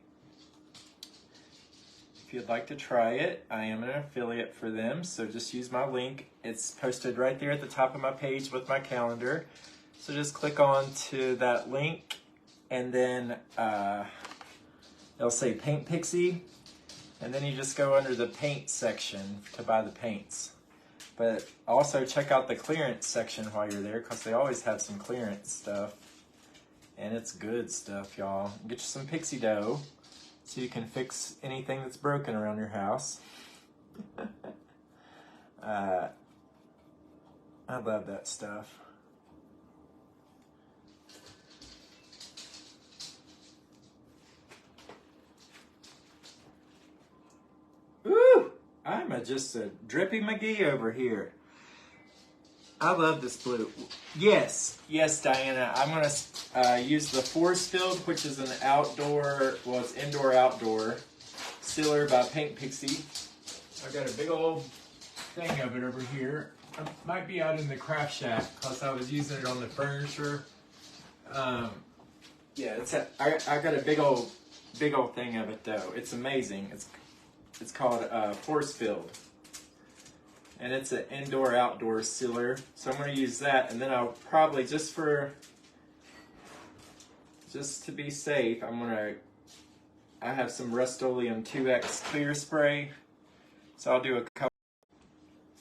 If you'd like to try it, I am an affiliate for them, so just use my link. It's posted right there at the top of my page with my calendar. So just click on to that link, and then it'll say Paint Pixie, and then you just go under the paint section to buy the paints. But also check out the clearance section while you're there, because they always have some clearance stuff. And it's good stuff, y'all. Get you some Pixie Doh so you can fix anything that's broken around your house. I love that stuff. Ooh! I'm just a drippy McGee over here. I love this blue. Yes, Diana. I'm gonna use the Force Field, which is an outdoor, well, it's indoor-outdoor sealer by Paint Pixie. I got a big old thing of it over here. It might be out in the craft shack because I was using it on the furniture. Yeah, I got a big old thing of it though. It's amazing. It's called Force Field. And it's an indoor-outdoor sealer. So I'm going to use that, and then I'll probably, just to be safe, I have some Rust-Oleum 2X clear spray. So I'll do a couple.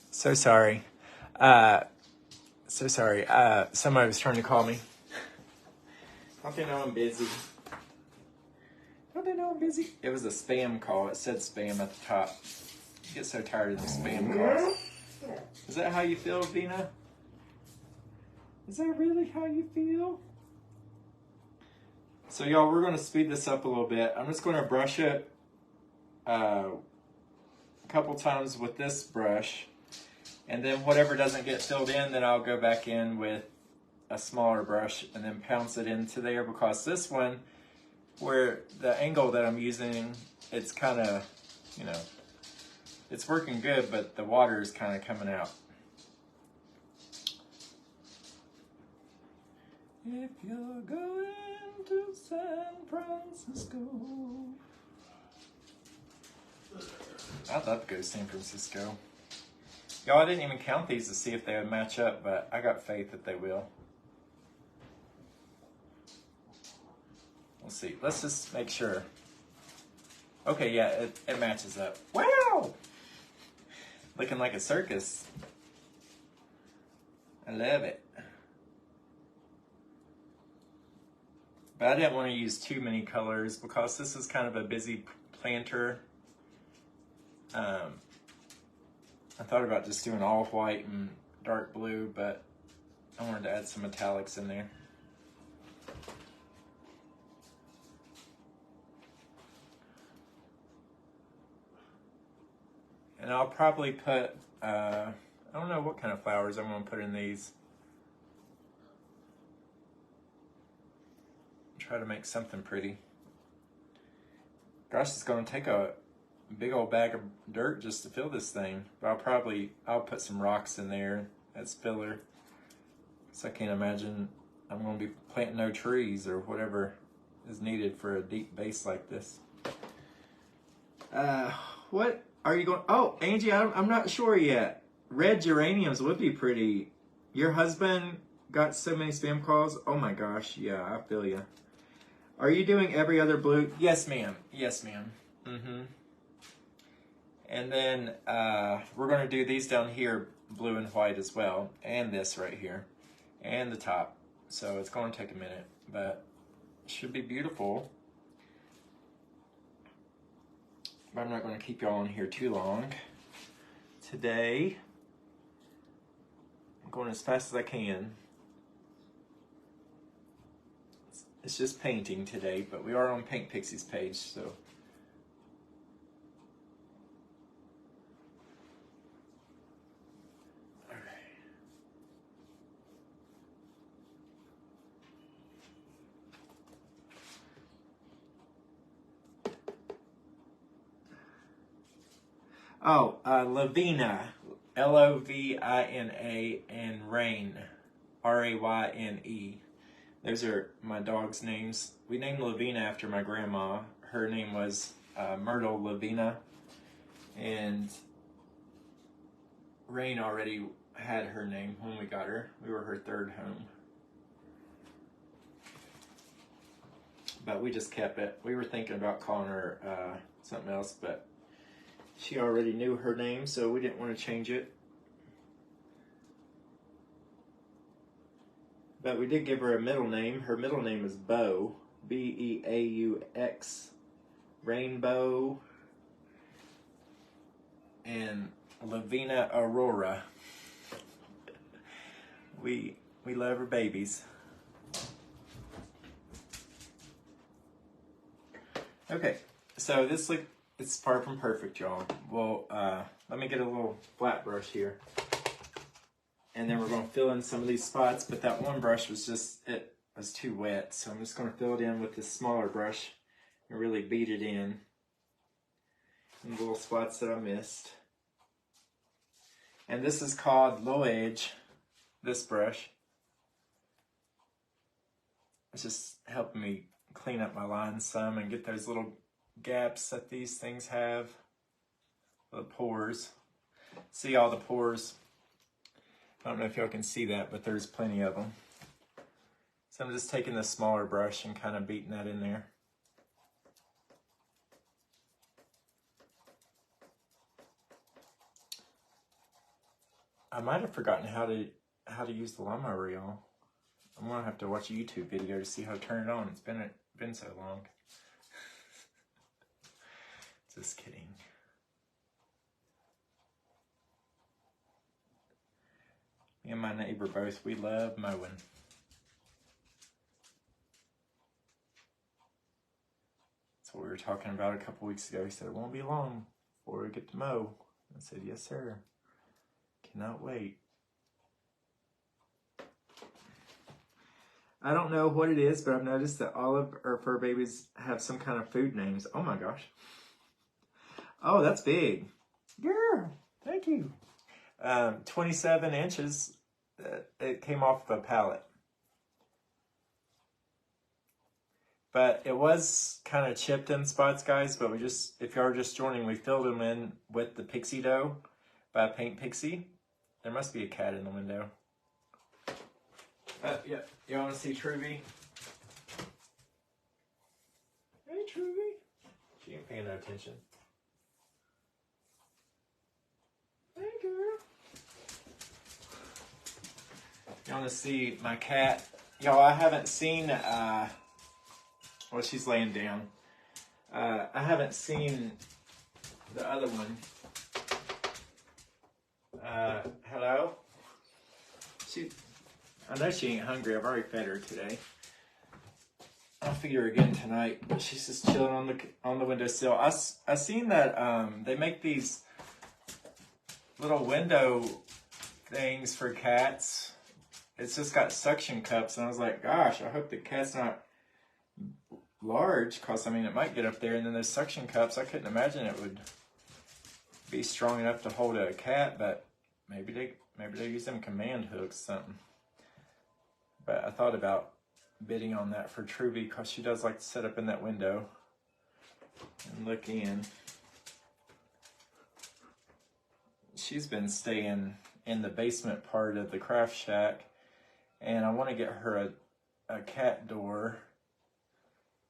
So sorry. Somebody was trying to call me. Don't they know I'm busy? Don't they know I'm busy? It was a spam call. It said spam at the top. I get so tired of the spam calls. Is that how you feel, Vina? Is that really how you feel? So y'all, we're going to speed this up a little bit. I'm just going to brush it a couple times with this brush. And then whatever doesn't get filled in, then I'll go back in with a smaller brush and then pounce it into there, because this one, where the angle that I'm using, it's kind of, you know, it's working good, but the water is kind of coming out. If you're going to San Francisco. I'd love to go to San Francisco. Y'all, I didn't even count these to see if they would match up, but I got faith that they will. We'll see. Let's just make sure. Okay, yeah, it matches up. Wow! Looking like a circus. I love it. But I didn't want to use too many colors because this is kind of a busy planter. I thought about just doing all white and dark blue, but I wanted to add some metallics in there. And I'll probably put, I don't know what kind of flowers I'm going to put in these. Try to make something pretty. Gosh, it's going to take a big old bag of dirt just to fill this thing. But I'll put some rocks in there as filler. So I can't imagine I'm going to be planting no trees or whatever is needed for a deep base like this. What are you going? Oh, Angie, I'm not sure yet. Red geraniums would be pretty. Your husband got so many spam calls. Oh my gosh, yeah, I feel ya. Are you doing every other blue? Yes, ma'am. Yes, ma'am. Mm-hmm. And then we're going to do these down here, blue and white as well, and this right here, and the top. So it's going to take a minute, but it should be beautiful. But I'm not going to keep y'all in here too long. Today, I'm going as fast as I can. It's just painting today, but we are on Paint Pixie's page, so. Oh, Lavina, Lovina, and Rain, Rayne. Those are my dog's names. We named Lavina after my grandma. Her name was Myrtle Lavina, and Rain already had her name when we got her. We were her third home. But we just kept it. We were thinking about calling her something else, but she already knew her name, so we didn't want to change it. But we did give her a middle name. Her middle name is Beaux, Beaux, Rainbow, and Lavina Aurora. We love her babies. Okay, so this it's far from perfect, y'all. Well, let me get a little flat brush here. And then we're going to fill in some of these spots, but that one brush was it was too wet. So I'm just going to fill it in with this smaller brush and really beat it in the little spots that I missed. And this is called Low Edge, this brush. It's just helping me clean up my lines some and get those little gaps that these things have, the pores. See all the pores? I don't know if y'all can see that, but there's plenty of them. So I'm just taking the smaller brush and kind of beating that in there. I might have forgotten how to use the lawnmower, y'all. I'm gonna have to watch a YouTube video to see how to turn it on. It's been so long. Just kidding. Me and my neighbor both, we love mowing. That's what we were talking about a couple weeks ago. He said, it won't be long before we get to mow. I said, yes, sir. Cannot wait. I don't know what it is, but I've noticed that all of our fur babies have some kind of food names. Oh my gosh. Oh, that's big. Yeah, thank you. 27 inches. It came off the pallet. But it was kind of chipped in spots, guys, but if y'all are just joining, we filled them in with the Pixie Doh by Paint Pixie. There must be a cat in the window. Yeah, y'all want to see Truby? Hey, Truby. She ain't paying no attention. Hey, girl. Y'all want to see my cat? Y'all, I haven't seen, well, she's laying down. I haven't seen the other one. Hello? I know she ain't hungry. I've already fed her today. I'll feed her again tonight, but she's just chilling on the windowsill. I seen that they make these little window things for cats. It's just got suction cups, and I was like, gosh, I hope the cat's not large, because I mean it might get up there. And then those suction cups, I couldn't imagine it would be strong enough to hold a cat, but maybe they use them command hooks or something. But I thought about bidding on that for Truby, because she does like to sit up in that window and look in. She's been staying in the basement part of the craft shack, And I want to get her a cat door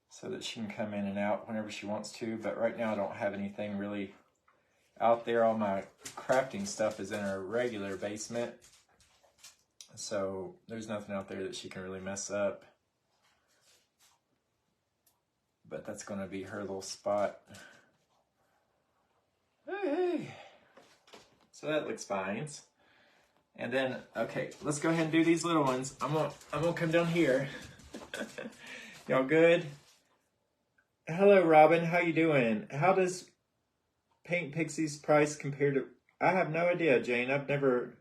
so that she can come in and out whenever she wants to. But right now I don't have anything really out there. All my crafting stuff is in her regular basement. So there's nothing out there that she can really mess up. But that's going to be her little spot. Hey. So that looks fine. And then, okay, let's go ahead and do these little ones. I'm gonna come down here. Y'all good? Hello, Robin. How you doing? How does Paint Pixie's price compare to... I have no idea, Jane. I've never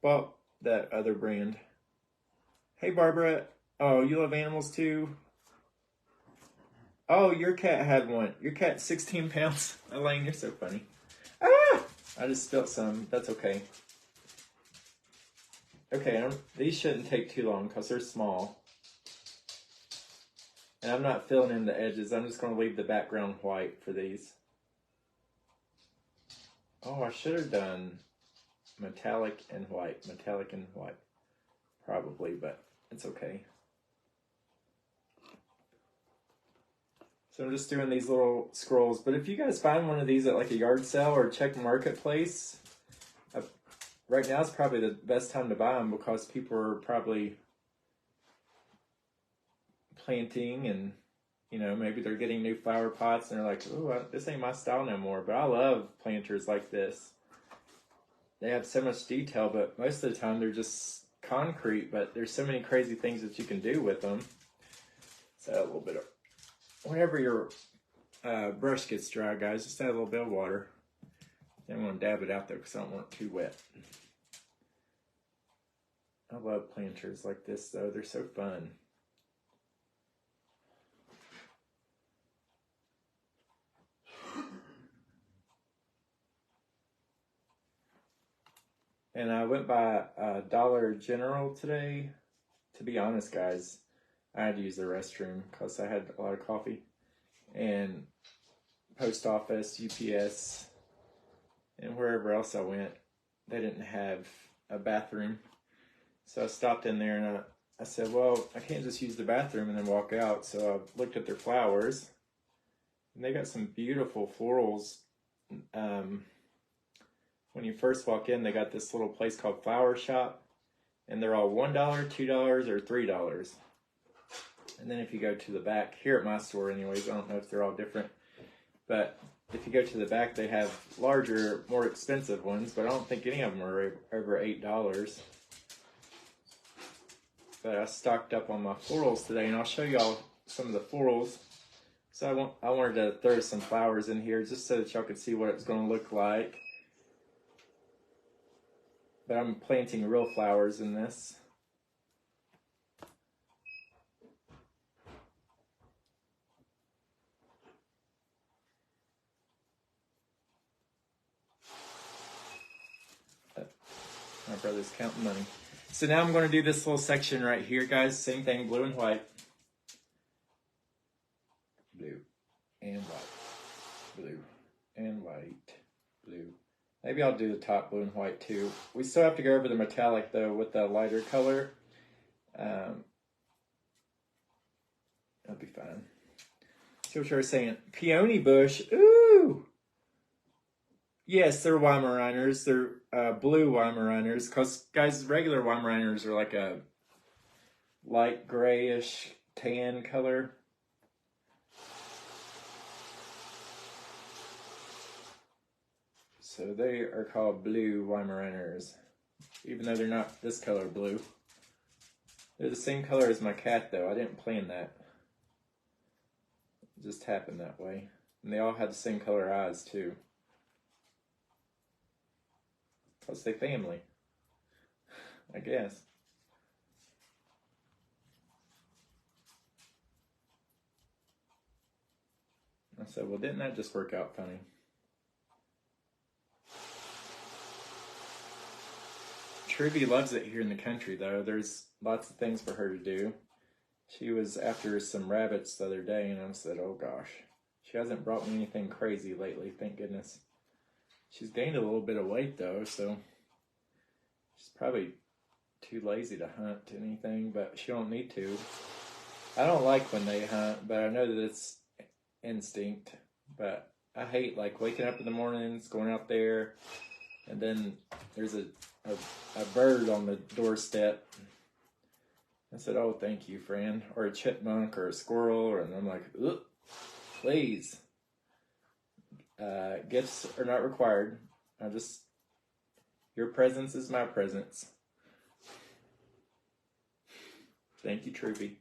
bought that other brand. Hey, Barbara. Oh, you love animals too? Oh, your cat had one. Your cat's 16 pounds. Elaine, you're so funny. Ah! I just spilled some. That's okay. Okay, these shouldn't take too long because they're small. And I'm not filling in the edges. I'm just going to leave the background white for these. Oh, I should have done metallic and white. Metallic and white. Probably, but it's okay. So I'm just doing these little scrolls. But if you guys find one of these at like a yard sale or check marketplace, right now is probably the best time to buy them because people are probably planting and, you know, maybe they're getting new flower pots and they're like, oh, this ain't my style no more. But I love planters like this. They have so much detail, but most of the time they're just concrete, but there's so many crazy things that you can do with them. So a little bit of... Whenever your brush gets dry, guys, just add a little bit of water. I'm going to dab it out there because I don't want it too wet. I love planters like this, though. They're so fun. And I went by Dollar General today. To be honest, guys, I had to use the restroom because I had a lot of coffee. And post office, UPS, and wherever else I went, they didn't have a bathroom. So I stopped in there and I said, well, I can't just use the bathroom and then walk out. So I looked at their flowers. And they got some beautiful florals. When you first walk in, they got this little place called Flower Shop. And they're all $1, $2, or $3. And then if you go to the back, here at my store anyways, I don't know if they're all different. But if you go to the back, they have larger, more expensive ones. But I don't think any of them are over $8. But I stocked up on my florals today. And I'll show y'all some of the florals. So I wanted to throw some flowers in here just so that y'all could see what it's going to look like. But I'm planting real flowers in this. My brother's counting money. So now I'm going to do this little section right here, guys. Same thing, blue and white. Blue and white. Blue and white. Blue. Maybe I'll do the top blue and white too. We still have to go over the metallic though with the lighter color. That'll be fine. See what you were saying. Peony bush. Ooh! Yes, they're Weimaraners. They're blue Weimaraners. Because, guys, regular Weimaraners are like a light grayish tan color. So they are called blue Weimaraners. Even though they're not this color blue. They're the same color as my cat, though. I didn't plan that. It just happened that way. And they all have the same color eyes, too. Because they family, I guess. I said, well, didn't that just work out funny? Trivy loves it here in the country, though. There's lots of things for her to do. She was after some rabbits the other day, and I said, oh gosh. She hasn't brought me anything crazy lately, thank goodness. She's gained a little bit of weight, though, so she's probably too lazy to hunt anything, but she don't need to. I don't like when they hunt, but I know that it's instinct. But I hate like waking up in the mornings, going out there, and then there's a bird on the doorstep. I said, "Oh, thank you, friend," or a chipmunk or a squirrel, and I'm like, "Ugh, please." Gifts are not required. Your presence is my presence. Thank you, Troopy.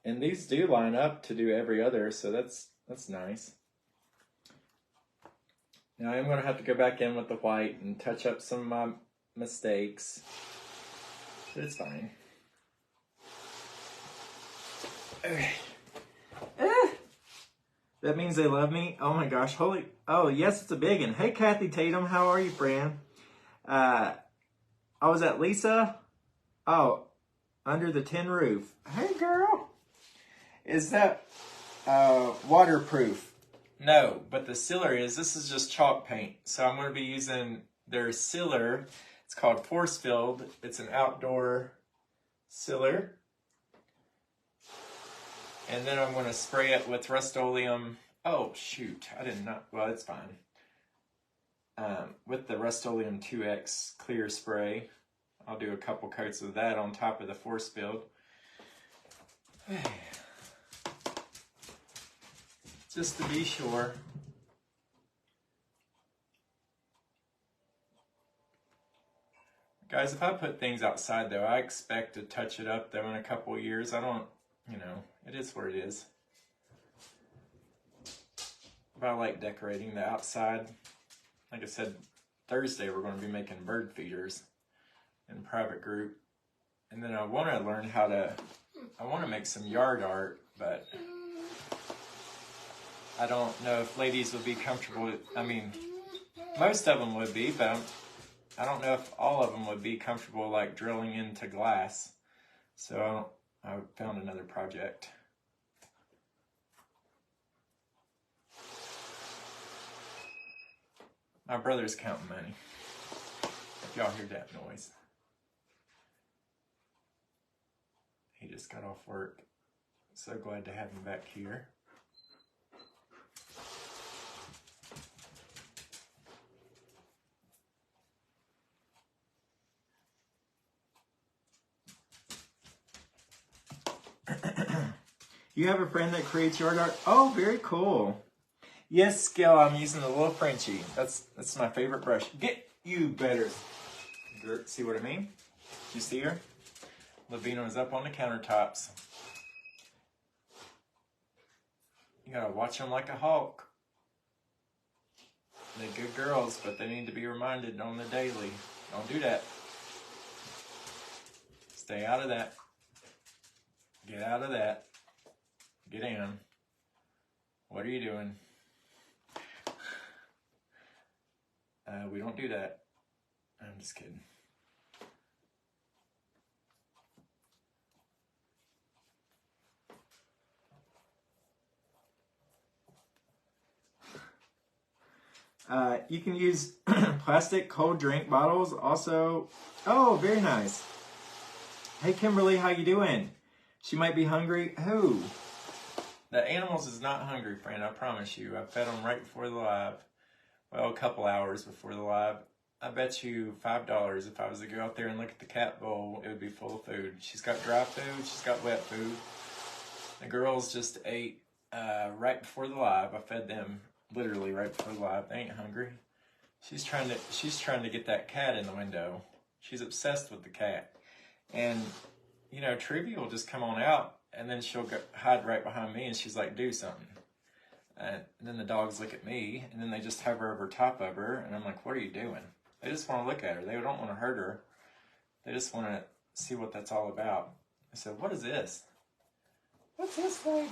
And these do line up to do every other, so that's nice. Now I'm going to have to go back in with the white and touch up some of my mistakes, but it's fine. Okay. That means they love me? Oh my gosh, oh yes, it's a big one. Hey Kathy Tatum, how are you, friend? I was at Lisa. Oh, under the tin roof. Hey girl. Is that waterproof? No, but the sealer is. This is just chalk paint. So I'm going to be using their sealer. It's called Force Filled. It's an outdoor sealer. And then I'm going to spray it with Rust-Oleum. Oh, shoot. I did not. Well, it's fine. With the Rust-Oleum 2X clear spray. I'll do a couple coats of that on top of the Force Filled. Just to be sure. Guys, if I put things outside though, I expect to touch it up though in a couple of years. I don't, it is what it is. But I like decorating the outside. Like I said, Thursday we're going to be making bird feeders in private group. And then I want to learn how to, I want to make some yard art, but I don't know if ladies would be comfortable with, I mean, most of them would be, but I don't know if all of them would be comfortable like drilling into glass. So I found another project. My brother's counting money. If y'all hear that noise. He just got off work. So glad to have him back here. You have a friend that creates yard art? Oh, very cool. Yes, Skill, I'm using the little Frenchie. That's my favorite brush. You better. See what I mean? You see her? Lavina is up on the countertops. You gotta watch them like a hawk. They're good girls, but they need to be reminded on the daily. Don't do that. Stay out of that. Get out of that. Get in. What are you doing? We don't do that. I'm just kidding. You can use plastic cold drink bottles also. Oh, very nice. Hey, Kimberly, how you doing? She might be hungry. Who? The animals is not hungry, friend, I promise you. I fed them right before the live. Well, a couple hours before the live. I bet you $5 if I was to go out there and look at the cat bowl, it would be full of food. She's got dry food, she's got wet food. The girls just ate right before the live. I fed them literally right before the live. They ain't hungry. She's trying to get that cat in the window. She's obsessed with the cat. And, you know, Trivia will just come on out and then she'll hide right behind me and she's like, do something. And then the dogs look at me and then they just hover over top of her and I'm like, what are you doing? They just want to look at her. They don't want to hurt her. They just want to see what that's all about. I said, what is this? What's this lady?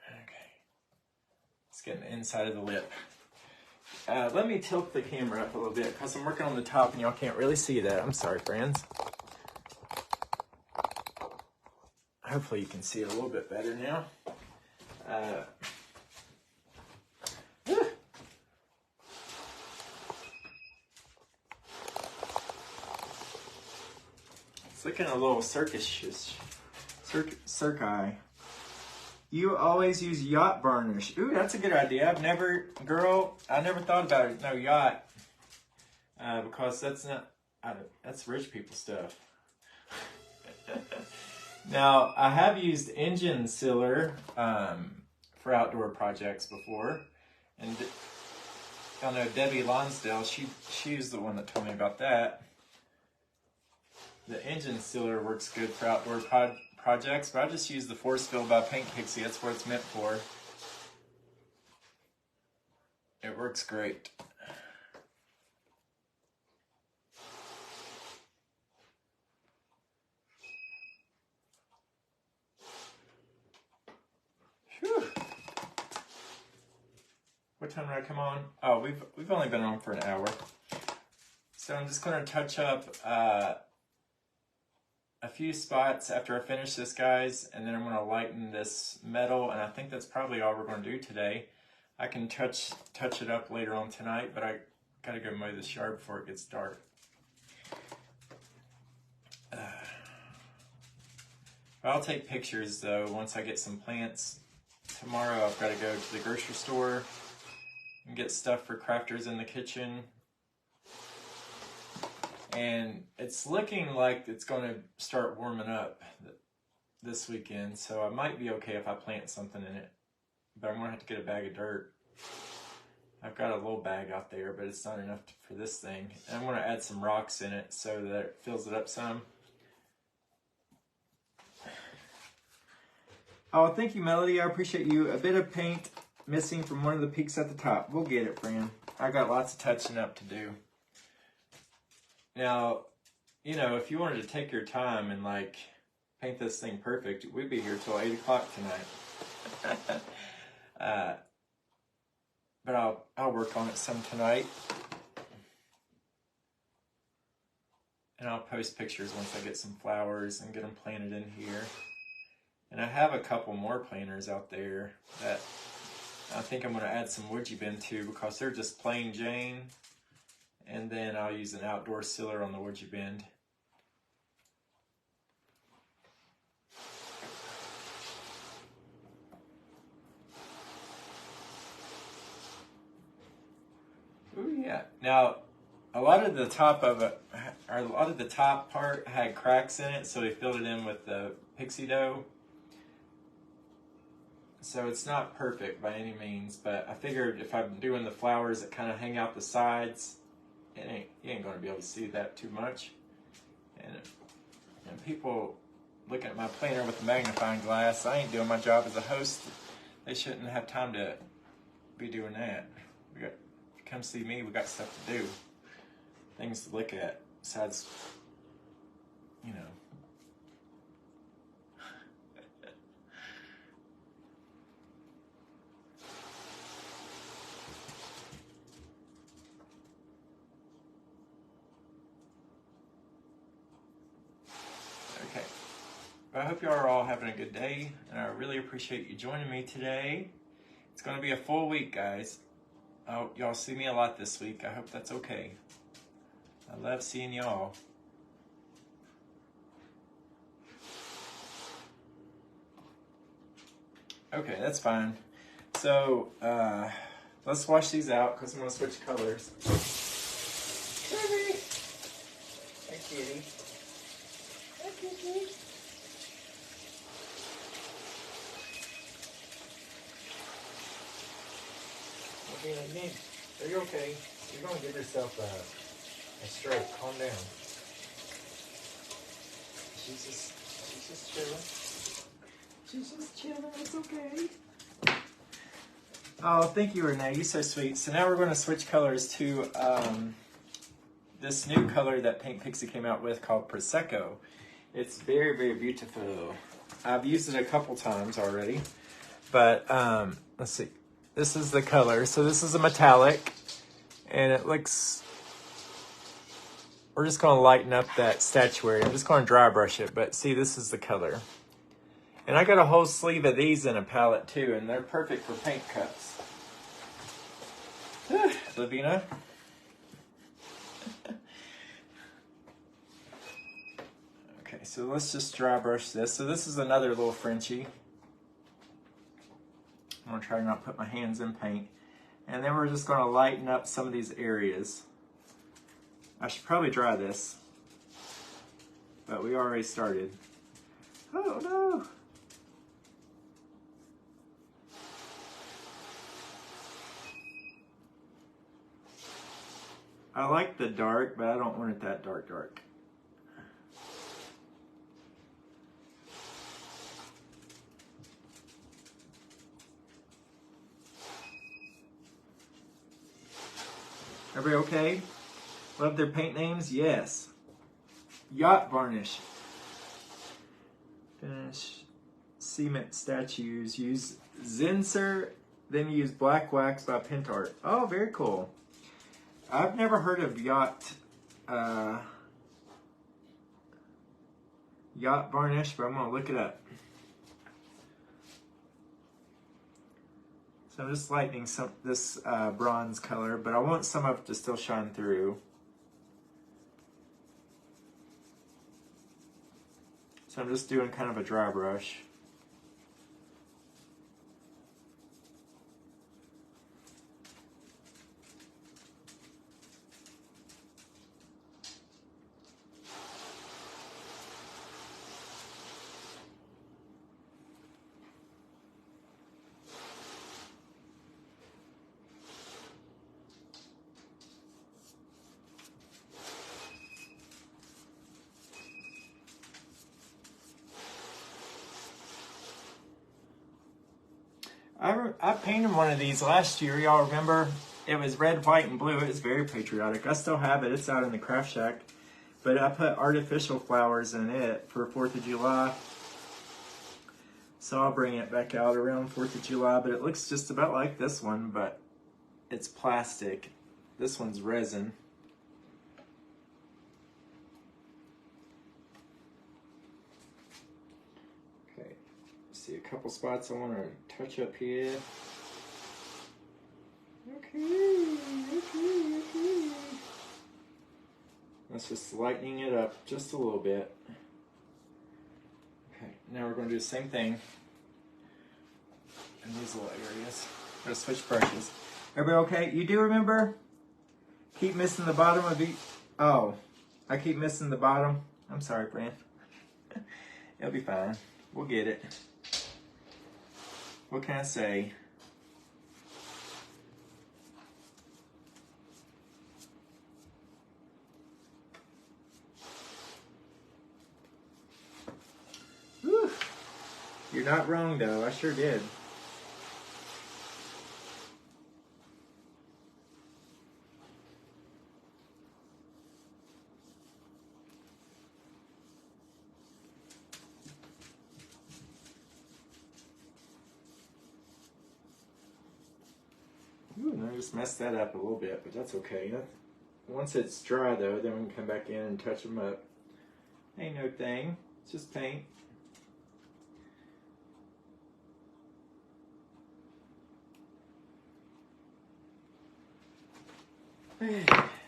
Okay. Let's get the inside of the lip. Let me tilt the camera up a little bit because I'm working on the top and y'all can't really see that. I'm sorry, friends. hopefully you can see it a little bit better now. It's looking a little circus-ish. Circi. You always use yacht varnish. Ooh, that's a good idea. I never thought about it. No, yacht. Because that's not, that's rich people stuff. Now, I have used engine sealer for outdoor projects before. And I know Debbie Lonsdale, she's the one that told me about that. The engine sealer works good for outdoor projects, but I just use the Force Fill by Paint Pixie. That's what it's meant for. It works great. Whew. What time did I come on? Oh, we've only been on for an hour. So I'm just going to touch up a few spots after I finish this, guys, and then I'm going to lighten this metal, and I think that's probably all we're going to do today. I can touch it up later on tonight, but I got to go mow this yard before it gets dark. I'll take pictures, though, once I get some plants. Tomorrow I've got to go to the grocery store and get stuff for crafters in the kitchen. And it's looking like it's going to start warming up this weekend, so I might be okay if I plant something in it. But I'm going to have to get a bag of dirt. I've got a little bag out there, but it's not enough for this thing. And I'm going to add some rocks in it so that it fills it up some. Oh, thank you, Melody. I appreciate you. A bit of paint missing from one of the peaks at the top. We'll get it, friend. I got lots of touching up to do. Now, you know, if you wanted to take your time and, like, paint this thing perfect, we'd be here till 8 o'clock tonight. But I'll work on it some tonight. And I'll post pictures once I get some flowers and get them planted in here. And I have a couple more planters out there that I think I'm going to add some woodgie bin to, because they're just plain Jane. And then I'll use an outdoor sealer on the woodgie bend. Ooh, yeah. Now, a lot of the top part had cracks in it, so we filled it in with the Pixie Doh. So it's not perfect by any means, but I figured if I'm doing the flowers that kind of hang out the sides, you ain't going to be able to see that too much. And people looking at my planter with a magnifying glass, I ain't doing my job as a host. They shouldn't have time to be doing that. Come see me, we got stuff to do. Things to look at, besides, you know. Okay. Well, I hope you are all having a good day, and I really appreciate you joining me today. It's going to be a full week, guys. Oh, y'all see me a lot this week. I hope that's okay. I love seeing y'all. Okay, that's fine. So, let's wash these out because I'm going to switch colors. Kitty! Hey, kitty. Hey, kitty. Are you okay? You're going to give yourself a stroke. Calm down. She's just chilling. She's just chilling. It's okay. Oh, thank you, Renee. You're so sweet. So now we're going to switch colors to this new color that Paint Pixie came out with called Prosecco. It's very, very beautiful. I've used it a couple times already. But let's see. This is the color. So this is a metallic, and it looks, we're just going to lighten up that statuary. I'm just going to dry brush it, but see, this is the color. And I got a whole sleeve of these in a palette too, and they're perfect for paint cups. Lavina. Okay, so let's just dry brush this. So this is another little Frenchie. I'm gonna try to not put my hands in paint. And then we're just gonna lighten up some of these areas. I should probably dry this, but we already started. Oh no! I like the dark, but I don't want it that dark. Everybody okay? Love their paint names? Yes. Yacht varnish. Finish cement statues. Use Zinsser, then use black wax by Pentart. Oh, very cool. I've never heard of yacht varnish, but I'm gonna look it up. So I'm just lightening this bronze color, but I want some of it to still shine through. So I'm just doing kind of a dry brush. I painted one of these last year, y'all remember? It was red, white, and blue. It was very patriotic. I still have it. It's out in the craft shack. But I put artificial flowers in it for 4th of July. So I'll bring it back out around 4th of July. But it looks just about like this one, but it's plastic. This one's resin. See a couple spots I want to touch up here. Okay. That's just lightening it up just a little bit. Okay, now we're going to do the same thing in these little areas. We're going to switch brushes. Everybody okay? You do remember? Keep missing the bottom of each. Oh, I keep missing the bottom. I'm sorry, Fran. It'll be fine. We'll get it. What can I say? Whew. You're not wrong though, I sure did. Ooh, I just messed that up a little bit, but that's okay. Once it's dry though, then we can come back in and touch them up. Ain't no thing, it's just paint.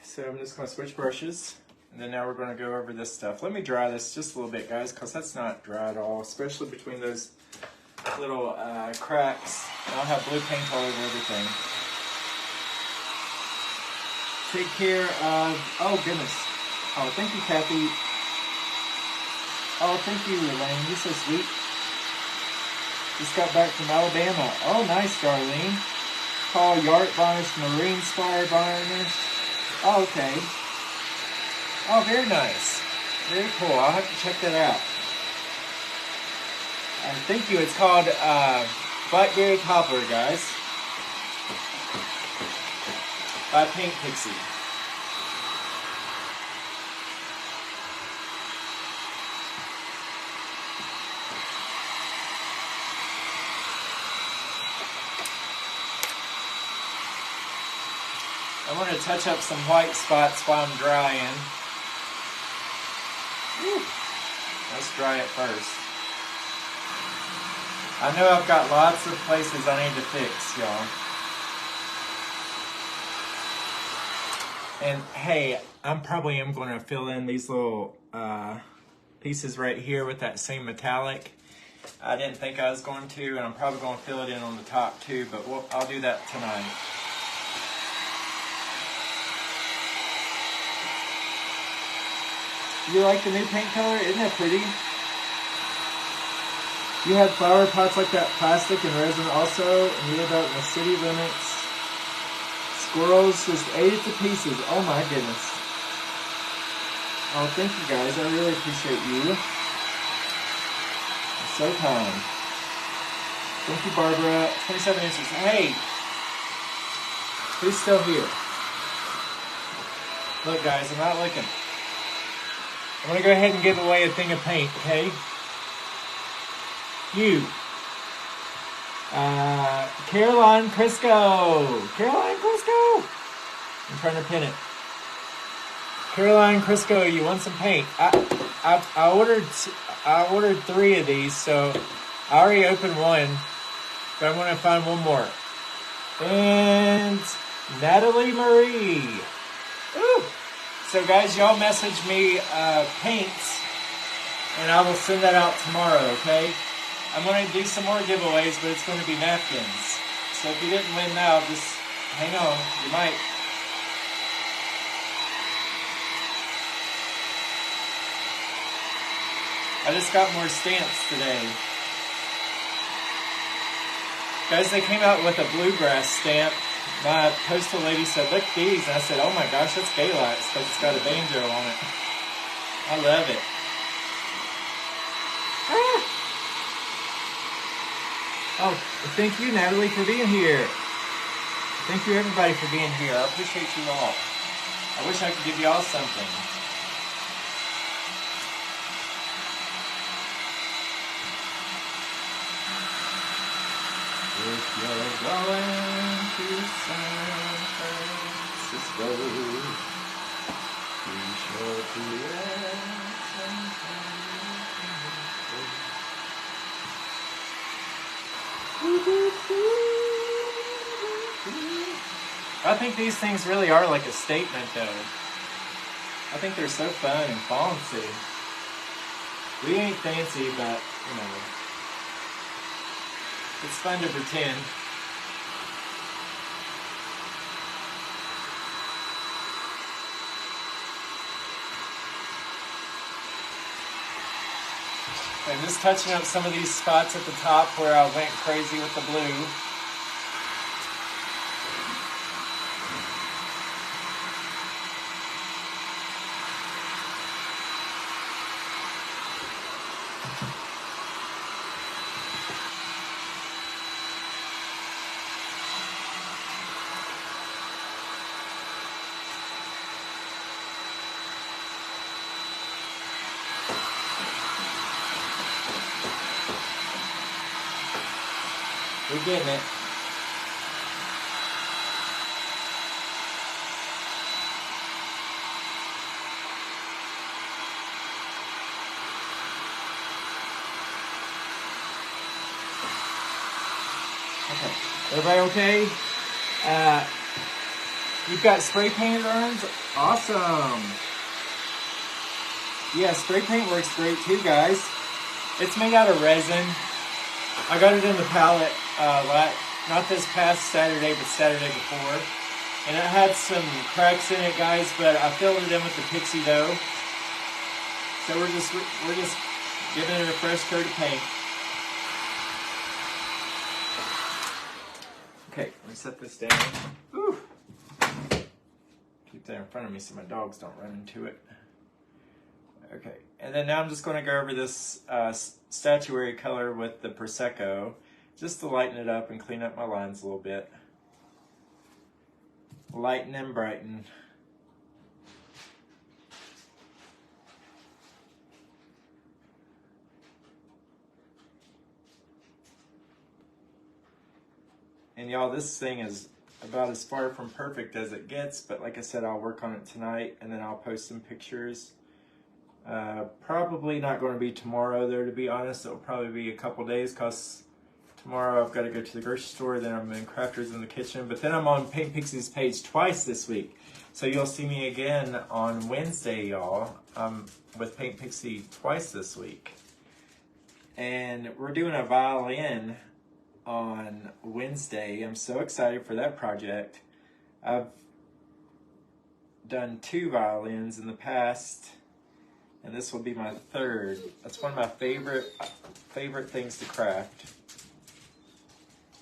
So I'm just going to switch brushes, and then now we're going to go over this stuff. Let me dry this just a little bit, guys, because that's not dry at all, especially between those little cracks. And I'll have blue paint all over everything. Take care of, oh goodness. Oh, thank you, Kathy. Oh, thank you, Elaine. You're so sweet. Just got back from Alabama. Oh, nice, Darlene. Paul Yart varnish, marine spire varnish. Oh, okay. Oh, very nice. Very cool. I'll have to check that out. Thank you. It's called Blackberry Cobbler, guys. By Paint Pixie. I want to touch up some white spots while I'm drying. Whew. Let's dry it first. I know I've got lots of places I need to fix, y'all. And hey, I'm probably going to fill in these little pieces right here with that same metallic. I didn't think I was going to, and I'm probably going to fill it in on the top too, but I'll do that tonight. You like the new paint color? Isn't that pretty? You have flower pots like that, plastic and resin also, and you live out in the city limits. Squirrels just ate it to pieces. Oh my goodness. Oh, thank you guys. I really appreciate you. You're so kind. Thank you, Barbara. 27 inches. Hey, who's still here? Look, guys, I'm not looking. I'm going to go ahead and give away a thing of paint, okay? You. Caroline Crisco. Caroline Crisco. I'm trying to pin it. Caroline Crisco, you want some paint? I ordered 3 of these, so I already opened one, but I'm going to find one more. And Natalie Marie. Ooh. So guys, y'all message me paints, and I will send that out tomorrow, okay? I'm going to do some more giveaways, but it's going to be napkins. So if you didn't win now, just hang on. You might. I just got more stamps today. Guys, they came out with a bluegrass stamp. My postal lady said, look these. And I said, oh my gosh, that's Galax, because it's got a banjo on it. I love it. Ah. Oh, thank you, Natalie, for being here. Thank you, everybody, for being here. I appreciate you all. I wish I could give you all something. If you're going to San Francisco, be sure to let I think these things really are like a statement, though. I think they're so fun and fancy. We ain't fancy, but, you know, it's fun to pretend. I'm just touching up some of these spots at the top where I went crazy with the blue. We're getting it. Okay. Everybody okay? You've got spray painted urns? Awesome. Yeah, spray paint works great too, guys. It's made out of resin. I got it in the pallet not this past Saturday, but Saturday before. And it had some cracks in it, guys, but I filled it in with the Pixie Doh. So we're just giving it a fresh coat of paint. Okay, let me set this down. Whew. Keep that in front of me so my dogs don't run into it. Okay, and then now I'm just going to go over this statuary color with the Prosecco, just to lighten it up and clean up my lines a little bit. Lighten and brighten. And y'all, this thing is about as far from perfect as it gets, but like I said, I'll work on it tonight and then I'll post some pictures. Probably not going to be tomorrow, though, to be honest. It'll probably be a couple days because Tomorrow I've got to go to the grocery store, then I'm in Crafters in the kitchen, but then I'm on Paint Pixie's page twice this week. So you'll see me again on Wednesday, y'all. With Paint Pixie twice this week. And we're doing a violin on Wednesday. I'm so excited for that project. I've done 2 violins in the past, and this will be my 3rd. That's one of my favorite things to craft.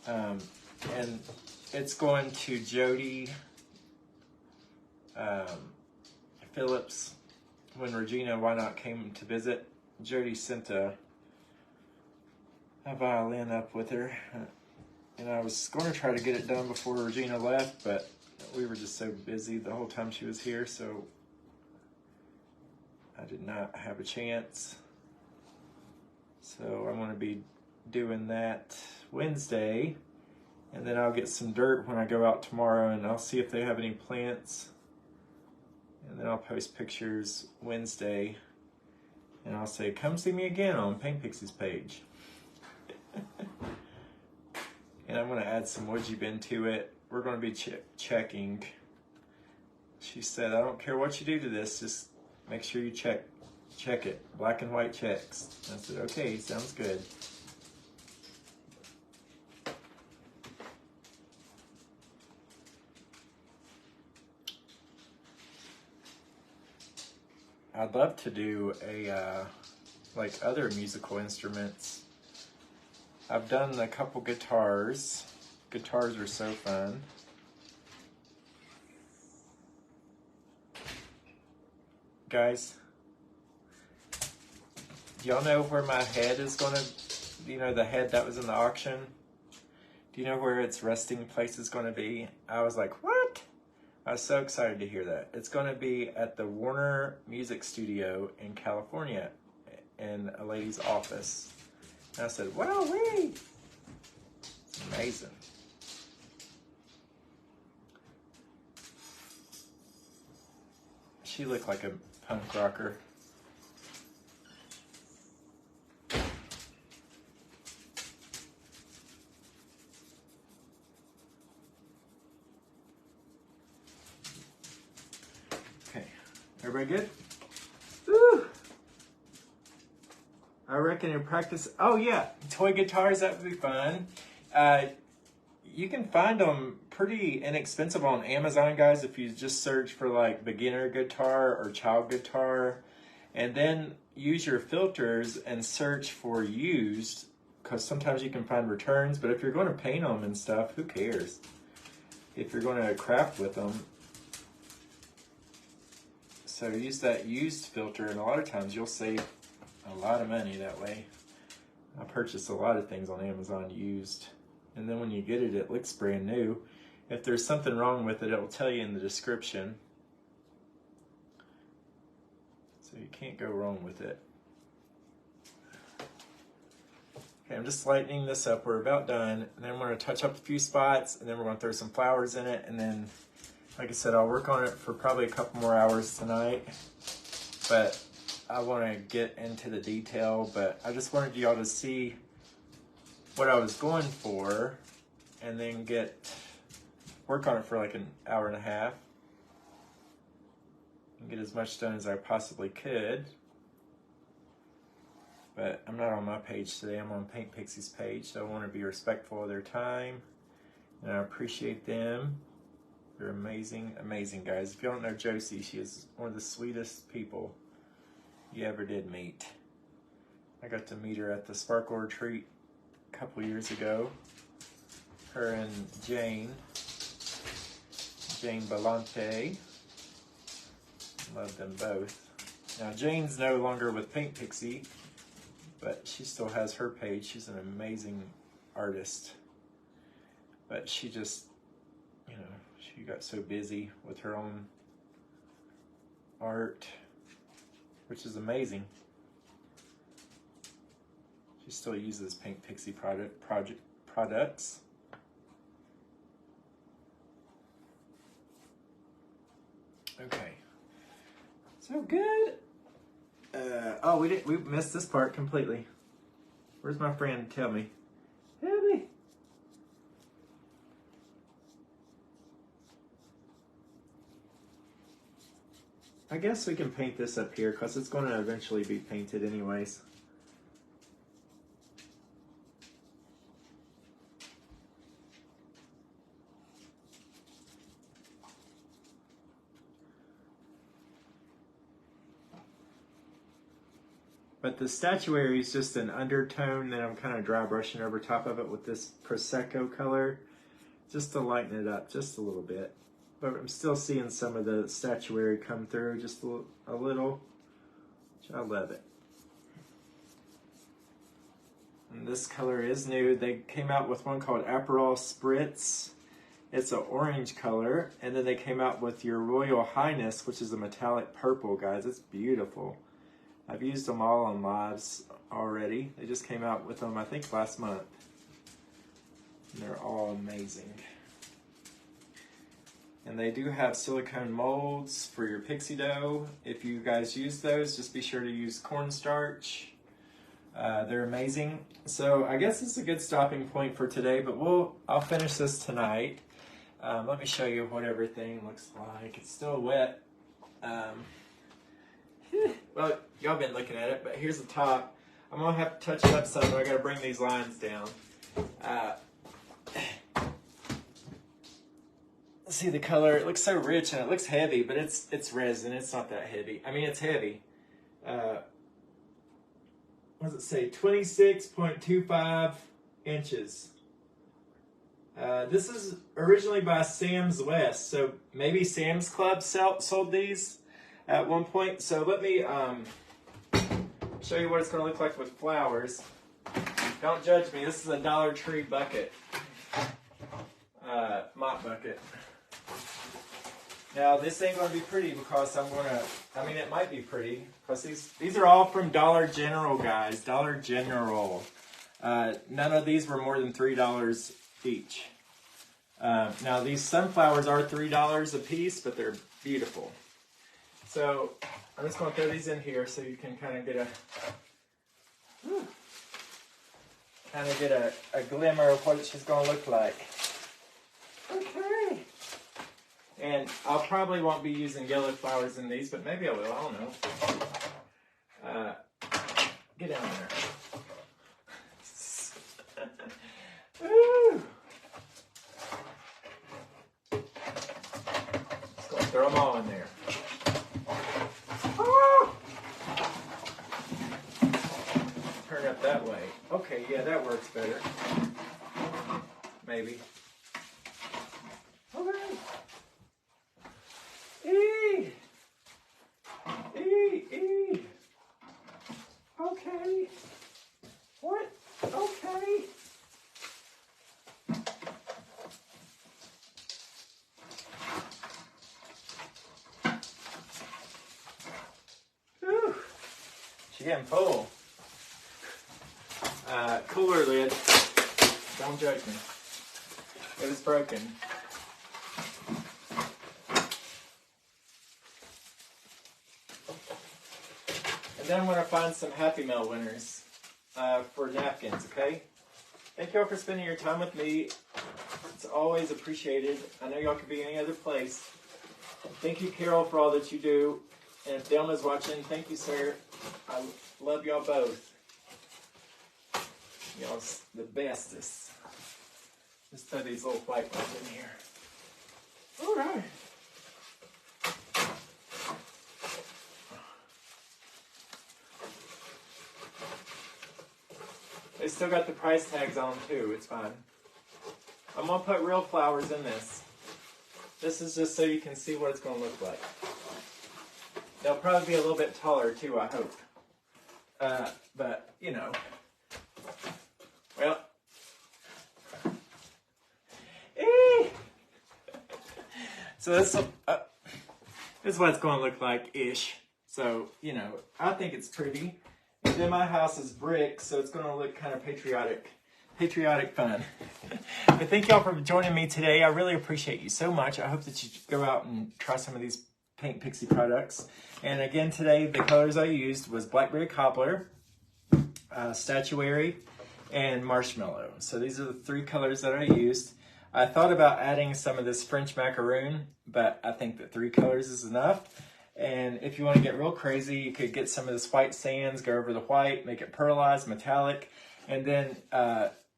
And it's going to Jody Phillips. When Regina Why Not came to visit, Jody sent a violin up with her, and I was going to try to get it done before Regina left, but we were just so busy the whole time she was here, so I did not have a chance. So I'm going to be doing that Wednesday, and then I'll get some dirt when I go out tomorrow, and I'll see if they have any plants, and then I'll post pictures Wednesday, and I'll say, come see me again on Paint Pixie's page. And I'm going to add some wood bin to it. We're going to be checking. She said, I don't care what you do to this, just make sure you check it. Black and white checks. I said, okay, sounds good. I'd love to do a, like other musical instruments. I've done a couple guitars. Guitars are so fun. Guys, do y'all know where my head is gonna, you know, the head that was in the auction? Do you know where its resting place is gonna be? I was like, what? I was so excited to hear that. It's gonna be at the Warner Music Studio in California in a lady's office. And I said, wow, wait. It's amazing. She looked like a punk rocker. Okay, everybody good? Woo! I reckon in practice, oh yeah, toy guitars, that would be fun. You can find them pretty inexpensive on Amazon, guys, if you just search for like beginner guitar or child guitar, and then use your filters and search for used, because sometimes you can find returns, but if you're going to paint them and stuff, who cares? If you're going to craft with them. So use that used filter, and a lot of times you'll save a lot of money that way. I purchased a lot of things on Amazon used, and then when you get it, it looks brand new. If there's something wrong with it, it'll tell you in the description. So you can't go wrong with it. Okay, I'm just lightening this up. We're about done. And then we're going to touch up a few spots, and then we're going to throw some flowers in it, and then, like I said, I'll work on it for probably a couple more hours tonight. But I want to get into the detail, but I just wanted y'all to see what I was going for, and then work on it for like an hour and a half and get as much done as I possibly could. But I'm not on my page today, I'm on Paint Pixie's page, so I want to be respectful of their time, and I appreciate them. They're amazing, amazing guys. If you don't know Josie, she is one of the sweetest people you ever did meet. I got to meet her at the Sparkle Retreat a couple years ago. Her and Jane Belante. Love them both. Now Jane's no longer with Paint Pixie, but she still has her page. She's an amazing artist. But she just, you know, she got so busy with her own art, which is amazing. She still uses Paint Pixie products. Okay, so good. Oh, we missed this part completely. Where's my friend? Tell me. Tell me. I guess we can paint this up here because it's going to eventually be painted anyways. But the statuary is just an undertone that I'm kind of dry brushing over top of it with this Prosecco color, just to lighten it up just a little bit. But I'm still seeing some of the statuary come through just a little, which I love it. And this color is new. They came out with one called Aperol Spritz. It's an orange color. And then they came out with your Royal Highness, which is a metallic purple, guys. It's beautiful. I've used them all on lives already. They just came out with them, I think, last month. And they're all amazing. And they do have silicone molds for your Pixie Doh. If you guys use those, just be sure to use cornstarch. They're amazing. So I guess it's a good stopping point for today, but I'll finish this tonight. Let me show you what everything looks like. It's still wet. Well, y'all been looking at it, but here's the top. I'm gonna have to touch it up some, but I gotta bring these lines down. See the color, it looks so rich and it looks heavy, but it's resin, it's not that heavy. I mean, it's heavy. What does it say? 26.25 inches. This is originally by Sam's West, so maybe Sam's Club sold these at one point. So let me show you what it's going to look like with flowers. Don't judge me, this is a Dollar Tree bucket. Mop bucket. Now this ain't going to be pretty because I mean it might be pretty because these are all from Dollar General, guys. Dollar General. None of these were more than $3 each. Now these sunflowers are $3 a piece, but they're beautiful. So I'm just going to throw these in here so you can kind of get a glimmer of what she's going to look like. Okay. And I probably won't be using yellow flowers in these, but maybe I will. I don't know. Get down there. Woo! Just gonna throw them all in there. Oh! Turn up that way. Okay, yeah, that works better. Maybe. Okay. What? Okay. Whew. She's getting full. Cooler lid. Don't judge me. It was broken. And then I'm going to find some Happy Mail winners for napkins, okay? Thank y'all for spending your time with me. It's always appreciated. I know y'all could be any other place. Thank you, Carol, for all that you do. And if Delma's watching, thank you, sir. I love y'all both. Y'all's the bestest. Just throw these little white ones in here. All right. They still got the price tags on too, it's fine. I'm gonna put real flowers in this. This is just so you can see what it's gonna look like. They'll probably be a little bit taller too, I hope. But, you know. Well. So this is what it's gonna look like-ish. So, you know, I think it's pretty. And then my house is brick, so it's going to look kind of patriotic fun. But thank y'all for joining me today. I really appreciate you so much. I hope that you go out and try some of these Paint Pixie products. And again, today, the colors I used was Blackberry Cobbler, Statuary, and Marshmallow. So these are the three colors that I used. I thought about adding some of this French macaroon, but I think that 3 colors is enough. And if you want to get real crazy, you could get some of this white sands, go over the white, make it pearlized, metallic. And then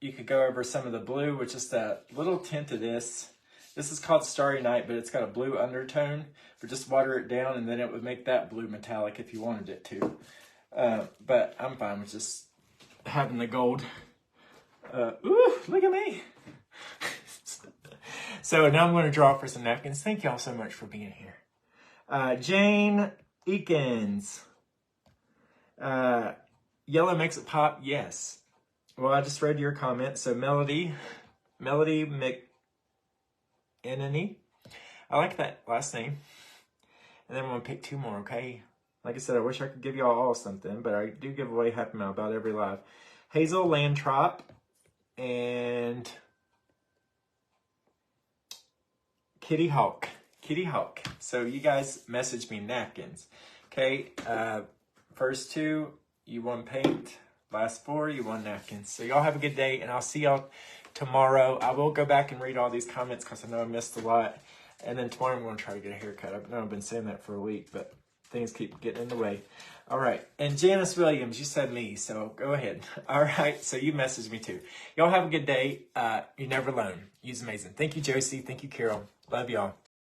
you could go over some of the blue, which is the little tint of this. This is called Starry Night, but it's got a blue undertone. But just water it down, and then it would make that blue metallic if you wanted it to. But I'm fine with just having the gold. Ooh, look at me. So now I'm going to draw for some napkins. Thank y'all so much for being here. Jane Eakins. Yellow makes it pop. Yes. Well, I just read your comment. So Melody McEnany. I like that last name. And then I'm going to pick 2 more, okay? Like I said, I wish I could give y'all all something, but I do give away Happy Mail about every live. Hazel Landtrop and Kitty Hawk. Kitty Hawk. So you guys message me napkins. Okay, first 2, you won paint. Last 4, you won napkins. So y'all have a good day, and I'll see y'all tomorrow. I will go back and read all these comments because I know I missed a lot. And then tomorrow I'm going to try to get a haircut. I know I've been saying that for a week, but things keep getting in the way. All right. And Janice Williams, you said me, so go ahead. All right. So you messaged me too. Y'all have a good day. You're never alone. You're amazing. Thank you, Josie. Thank you, Carol. Love y'all.